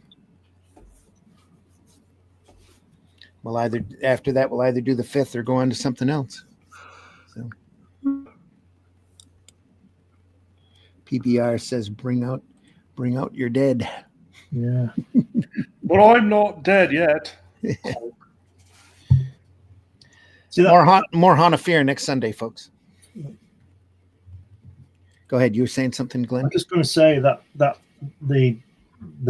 we'll either do the 5th or go on to something else. So PBR says bring out your dead. Yeah. But I'm not dead yet. More Haunt of Fear next Sunday, folks. Go ahead. You were saying something, Glenn? I'm just going to say that the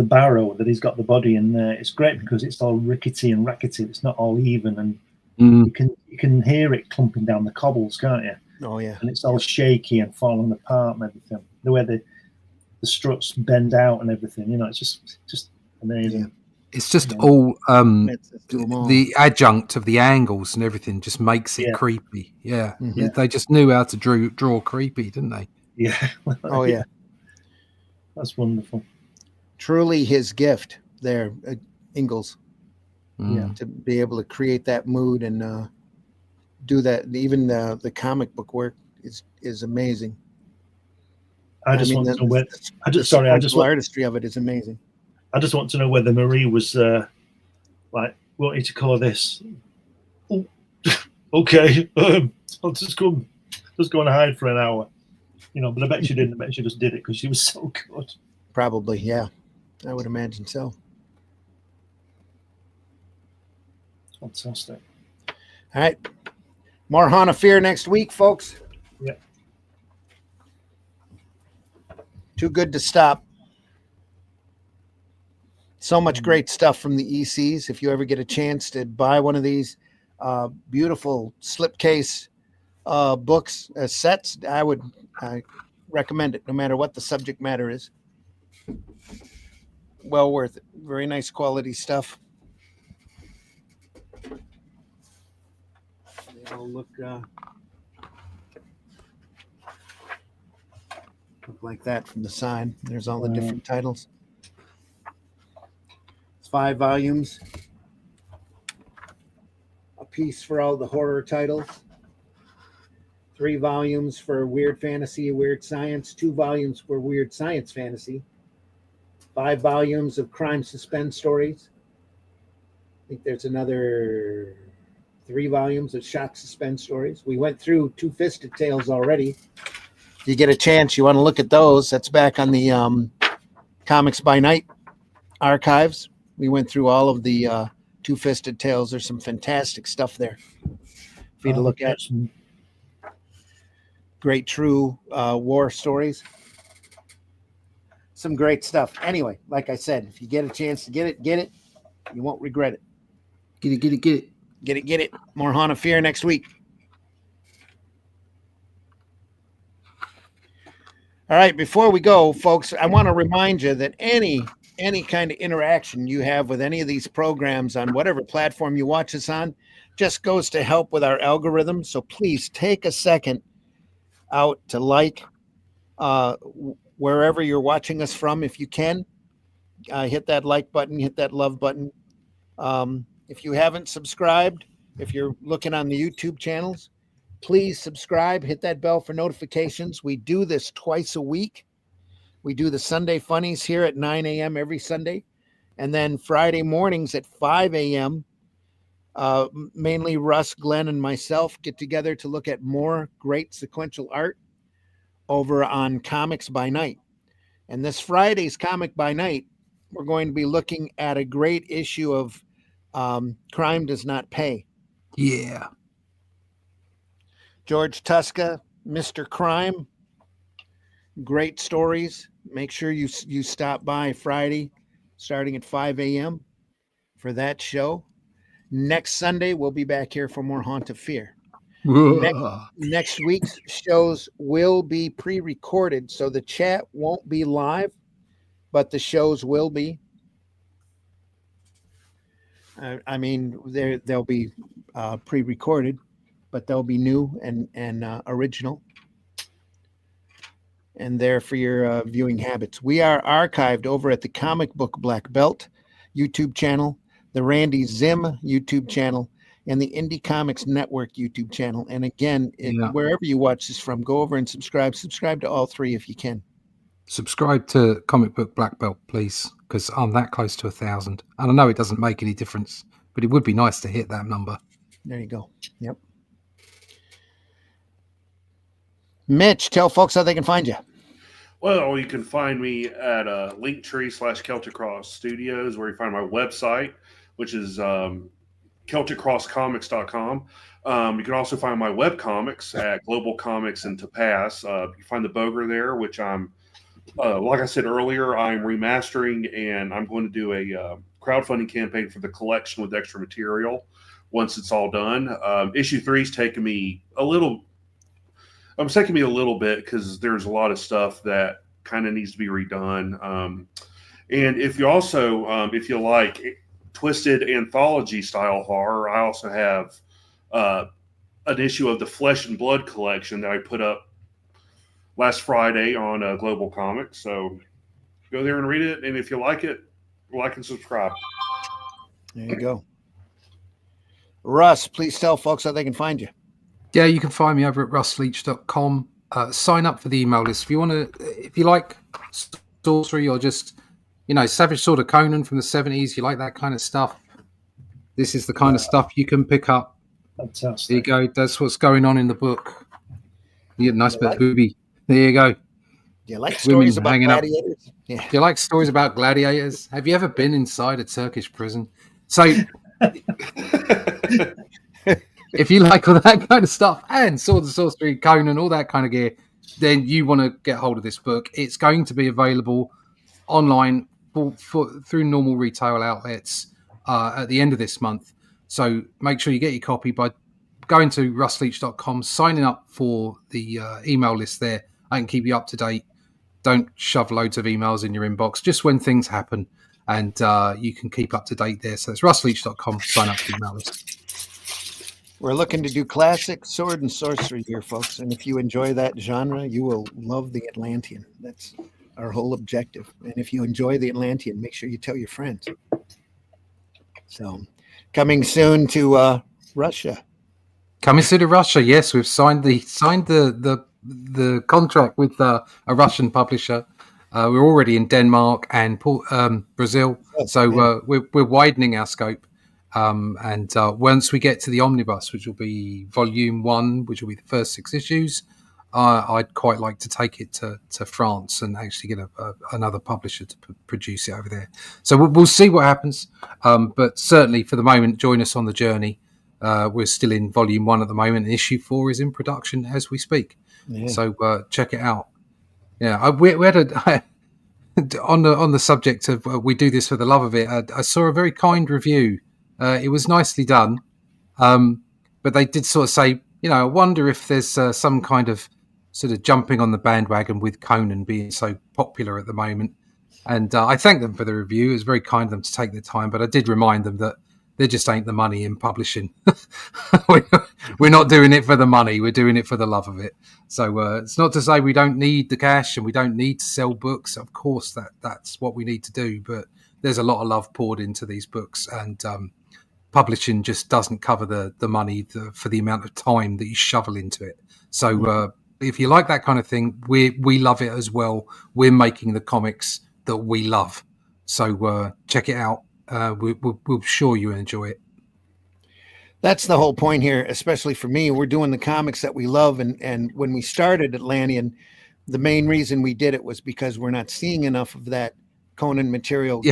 barrow that he's got the body in there, it's great because it's all rickety and rackety. It's not all even, and you can hear it clumping down the cobbles, can't you? Oh yeah. And it's all shaky and falling apart and everything. The way the struts bend out and everything, it's just amazing. Yeah. It's just all the adjunct of the angles and everything just makes it creepy. Yeah. Mm-hmm. They just knew how to draw creepy, didn't they? Yeah. Oh yeah. That's wonderful. Truly his gift there, Ingalls. Yeah. To be able to create that mood and do that. Even the comic book work is amazing. Artistry of it is amazing. I just want to know whether Marie was like, want you to colour this. Oh, okay, I'll just go and hide for an hour. But I bet she didn't. I bet she just did it because she was so good. Probably, yeah. I would imagine so. Fantastic. All right. More Haunt of Fear next week, folks. Yeah. Too good to stop. So much great stuff from the ECs. If you ever get a chance to buy one of these beautiful slipcase books sets, I recommend it, no matter what the subject matter is. Well worth it. Very nice quality stuff. They all look like that from the side. There's all the different titles. As 5 volumes. A piece for all the horror titles. 3 volumes for weird fantasy, weird science. 2 volumes for weird science fantasy. 5 volumes of crime suspense stories. I think there's another 3 volumes of shock suspense stories. We went through Two-Fisted Tales already. If you get a chance, you want to look at those. That's back on the Comics by Night archives. We went through all of the Two-Fisted Tales. There's some fantastic stuff there for you to look at. Great true war stories. Some great stuff. Anyway, like I said, if you get a chance to get it. You won't regret it. Get it. Get it. More Haunt of Fear next week. All right, before we go, folks, I want to remind you that any kind of interaction you have with any of these programs on whatever platform you watch us on just goes to help with our algorithm. So please take a second out to like wherever you're watching us from if you can. Hit that like button, hit that love button. If you haven't subscribed, if you're looking on the YouTube channels, please subscribe, hit that bell for notifications. We do this twice a week. We do the Sunday Funnies here at 9 a.m. every Sunday. And then Friday mornings at 5 a.m., mainly Russ, Glenn, and myself get together to look at more great sequential art over on Comics by Night. And this Friday's Comic by Night, we're going to be looking at a great issue of Crime Does Not Pay. Yeah. George Tuska, Mr. Crime. Great stories. Make sure you stop by Friday starting at 5 a.m. for that show. Next Sunday, we'll be back here for more Haunt of Fear. Next week's shows will be pre-recorded, so the chat won't be live, but the shows will be. I mean, they'll be pre-recorded, but they'll be new and original, and there for your viewing habits. We are archived over at the Comic Book Black Belt YouTube channel, the Randy Zim YouTube channel, and the Indie Comics Network YouTube channel. And again, wherever you watch this from, go over and subscribe. Subscribe to all 3 if you can. Subscribe to Comic Book Black Belt, please, because I'm that close to 1,000. And I know it doesn't make any difference, but it would be nice to hit that number. There you go. Yep. Mitch, tell folks how they can find you. Well, you can find me at Linktree/Celtic Cross Studios, where you find my website, which is CelticCrossComics.com. You can also find my webcomics at Global Comics and Tapas. You find the Boger there, which I'm, like I said earlier, I'm remastering, and I'm going to do a crowdfunding campaign for the collection with extra material once it's all done. Issue 3 is taking me a little bit because there's a lot of stuff that kind of needs to be redone. And if you also, if you like twisted anthology style horror, I also have an issue of the Flesh and Blood collection that I put up last Friday on Global Comics. So go there and read it. And if you like it, like and subscribe. There you go. Russ, please tell folks how they can find you. Yeah, you can find me over at russleach.com. Sign up for the email list. If you like sorcery or just, Savage Sword of Conan from the 70s, you like that kind of stuff, this is the kind of stuff you can pick up. Fantastic. There you go. That's what's going on in the book. You get a nice bit of booby. There you go. Do you like stories about gladiators? Yeah. Do you like stories about gladiators? Have you ever been inside a Turkish prison? So if you like all that kind of stuff and Sword and Sorcery, Conan, all that kind of gear, then you want to get hold of this book. It's going to be available online through normal retail outlets at the end of this month. So make sure you get your copy by going to russleach.com, signing up for the email list there. I can keep you up to date. Don't shove loads of emails in your inbox, just when things happen, and you can keep up to date there. So it's russleach.com, sign up for the email list. We're looking to do classic sword and sorcery here, folks. And if you enjoy that genre, you will love the Atlantean. That's our whole objective. And if you enjoy the Atlantean, make sure you tell your friends. So coming soon to Russia. Coming soon to Russia, yes, we've signed the contract with a Russian publisher. We're already in Denmark and Brazil, so we're widening our scope. And once we get to the omnibus, which will be volume 1, which will be the first 6 issues, I'd quite like to take it to France and actually get another publisher to produce it over there. So we'll see what happens. But certainly for the moment, join us on the journey. We're still in volume 1 at the moment. And issue 4 is in production as we speak. Yeah. So check it out. Yeah, we had on the subject of we do this for the love of it. I saw a very kind review. It was nicely done, but they did sort of say, I wonder if there's some kind of sort of jumping on the bandwagon with Conan being so popular at the moment. And I thank them for the review. It was very kind of them to take the time, but I did remind them that there just ain't the money in publishing. We're not doing it for the money. We're doing it for the love of it. So it's not to say we don't need the cash and we don't need to sell books. Of course, that's what we need to do. But there's a lot of love poured into these books, and publishing just doesn't cover the money for the amount of time that you shovel into it. So if you like that kind of thing, we love it as well. We're making the comics that we love. So check it out. We're sure you enjoy it. That's the whole point here, especially for me. We're doing the comics that we love, and when we started Atlantean, the main reason we did it was because we're not seeing enough of that Conan material,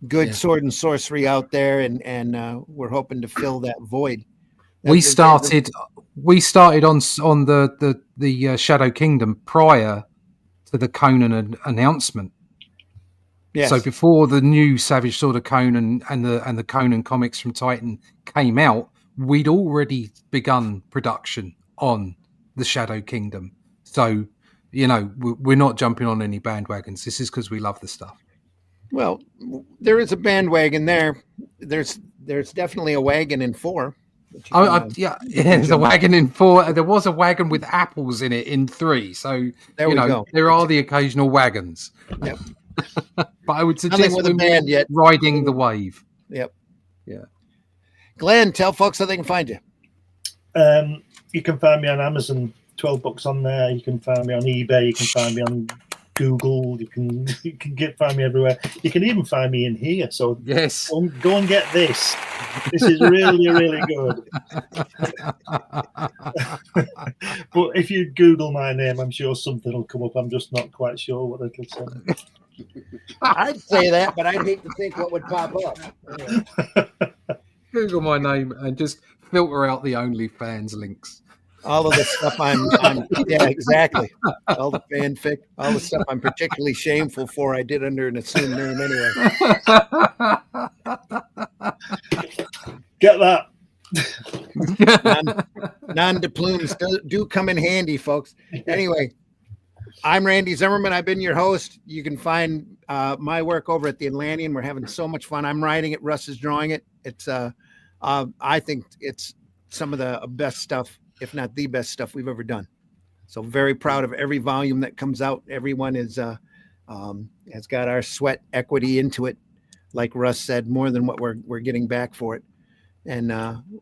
good sword and sorcery out there, and we're hoping to fill that void. We started on the Shadow Kingdom prior to the Conan announcement. Yes. So before the new Savage Sword of Conan and the Conan comics from Titan came out, we'd already begun production on the Shadow Kingdom. So, we're not jumping on any bandwagons. This is because we love the stuff. Well, there is a bandwagon there. There's definitely a wagon in 4. There's a wagon in 4. There was a wagon with apples in it in 3. So there are the occasional wagons. Yep. But I would suggest we're riding the wave. Yep. Yeah. Glenn, tell folks how they can find you. You can find me on Amazon, 12 books on there. You can find me on eBay. You can find me on Google. You can find me everywhere. You can even find me in here. So yes, go and get this. This is really, really good. But if you Google my name, I'm sure something will come up. I'm just not quite sure what it'll say. I'd say that, but I'd hate to think what would pop up. Google my name and just filter out the OnlyFans links. All of the stuff I'm yeah, exactly. All the fanfic, all the stuff I'm particularly shameful for, I did under an assumed name anyway. Get that. Non-deplumes do come in handy, folks. Anyway, I'm Randy Zimmerman. I've been your host. You can find my work over at the Atlantean. We're having so much fun. I'm writing it. Russ is drawing it. It's I think it's some of the best stuff, if not the best stuff we've ever done. So very proud of every volume that comes out. Everyone is has got our sweat equity into it. Like Russ said, more than what we're getting back for it. And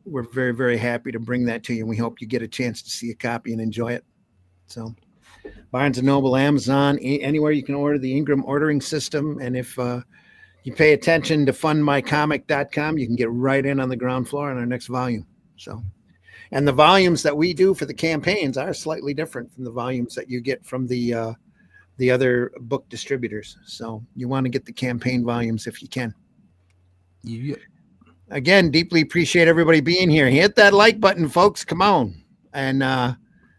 we're very, very happy to bring that to you. And we hope you get a chance to see a copy and enjoy it. So Barnes & Noble, Amazon, anywhere you can order, the Ingram ordering system. And if you pay attention to fundmycomic.com, you can get right in on the ground floor on our next volume. So, and the volumes that we do for the campaigns are slightly different from the volumes that you get from the other book distributors. So you want to get the campaign volumes if you can. Yeah. Again, deeply appreciate everybody being here. Hit that like button, folks. Come on. And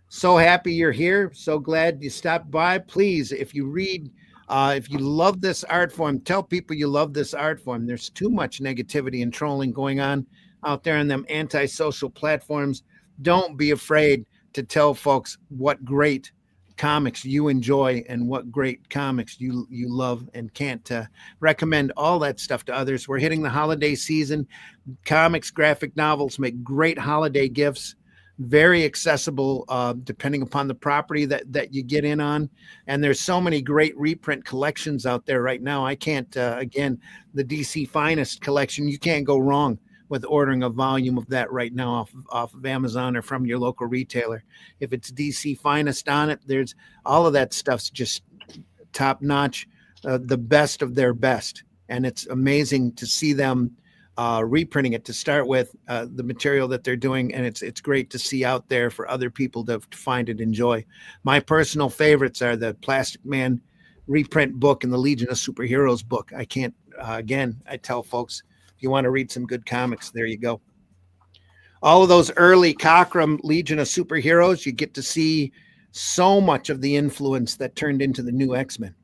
so happy you're here. So glad you stopped by. Please, if you read, if you love this art form, tell people you love this art form. There's too much negativity and trolling going on out there on them antisocial platforms. Don't be afraid to tell folks what great comics you enjoy and what great comics you love, and can't recommend all that stuff to others. We're hitting the holiday season. Comics, graphic novels make great holiday gifts. very accessible, depending upon the property that you get in on. And there's so many great reprint collections out there right now. I can't, again, the DC Finest collection, you can't go wrong with ordering a volume of that right now off of Amazon or from your local retailer. If it's DC Finest on it, there's all of that stuff's just top notch, the best of their best. And it's amazing to see them reprinting it to start with, the material that they're doing. And it's great to see out there for other people to find and enjoy. My personal favorites are the Plastic Man reprint book and the Legion of Superheroes book. I can't, again, I tell folks, if you want to read some good comics, there you go. All of those early Cockrum Legion of Superheroes, you get to see so much of the influence that turned into the new X-Men.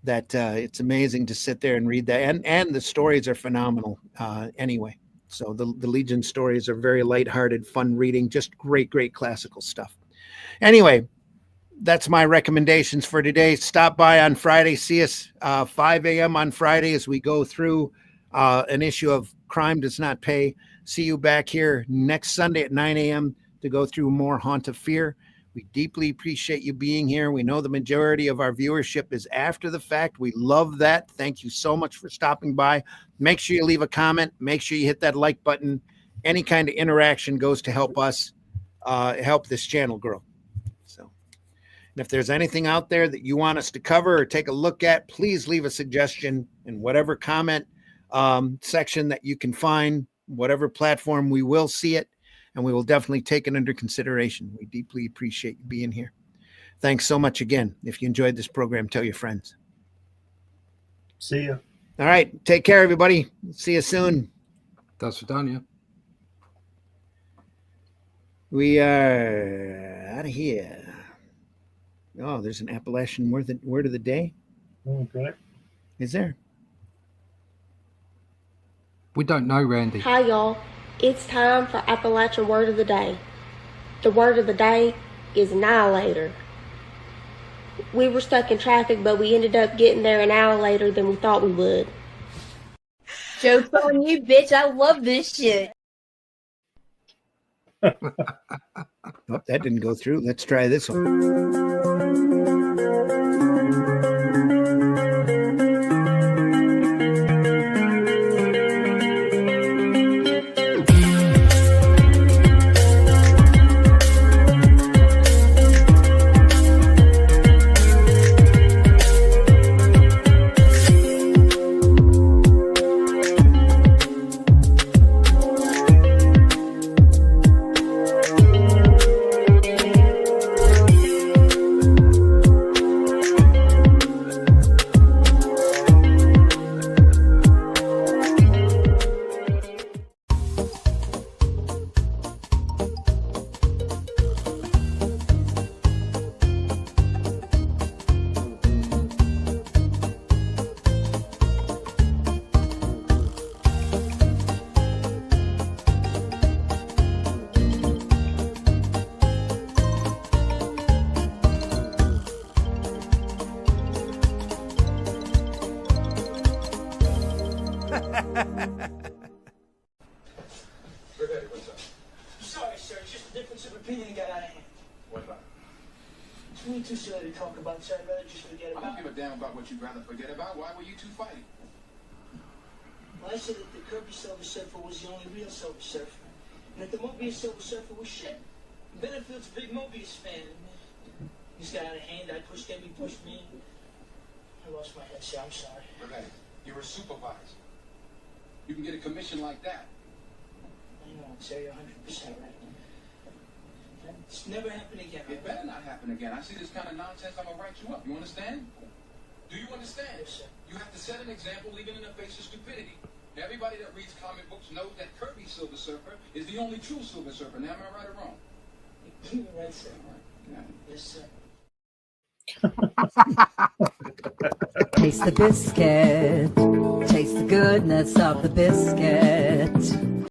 That it's amazing to sit there and read that. And the stories are phenomenal anyway. So the Legion stories are very lighthearted, fun reading, just great classical stuff. Anyway, that's my recommendations for today. Stop by on Friday. See us 5 a.m. on Friday as we go through an issue of Crime Does Not Pay. See you back here next Sunday at 9 a.m. to go through more Haunt of Fear. We deeply appreciate you being here. We know the majority of our viewership is after the fact. We love that. Thank you so much for stopping by. Make sure you leave a comment. Make sure you hit that like button. Any kind of interaction goes to help us help this channel grow. So, and if there's anything out there that you want us to cover or take a look at, please leave a suggestion in whatever comment section that you can find, whatever platform. We will see it. And we will definitely take it under consideration. We deeply appreciate you being here. Thanks so much again. If you enjoyed this program, tell your friends. See ya. All right. Take care, everybody. See you soon. That's Vidania. We are out of here. Oh, there's an Appalachian word of the day. Okay. Is there? We don't know, Randy. Hi, y'all. It's time for Appalachian Word of the Day. The word of the day is annihilator. We were stuck in traffic, but we ended up getting there an hour later than we thought we would. Joke's on you, bitch. I love this shit. Oh, that didn't go through. Let's try this one. Sorry, sir. It's just a difference of opinion got out of hand. What about? It's way too silly to talk about, so I'd rather just forget I about don't give a damn about what you'd rather forget about. Why were you two fighting? Well, I said that the Kirby Silver Surfer was the only real Silver Surfer. And that the Mobius Silver Surfer was shit. Benefield's a big Mobius fan. He's got out of hand. I pushed him, he pushed me. I lost my head, sir. I'm sorry. Renee, you're a supervisor. You can get a commission like that. I know, sir. You're 100% right. It's never happened again. It better not happen again. I see this kind of nonsense, I'm going to write you up. You understand? Do you understand? Yes, sir. You have to set an example even in the face of stupidity. Everybody that reads comic books knows that Kirby Silver Surfer is the only true Silver Surfer. Now, am I right or wrong? You're right, sir. All right. Yes, sir. Taste the biscuit. Taste the goodness of the biscuit.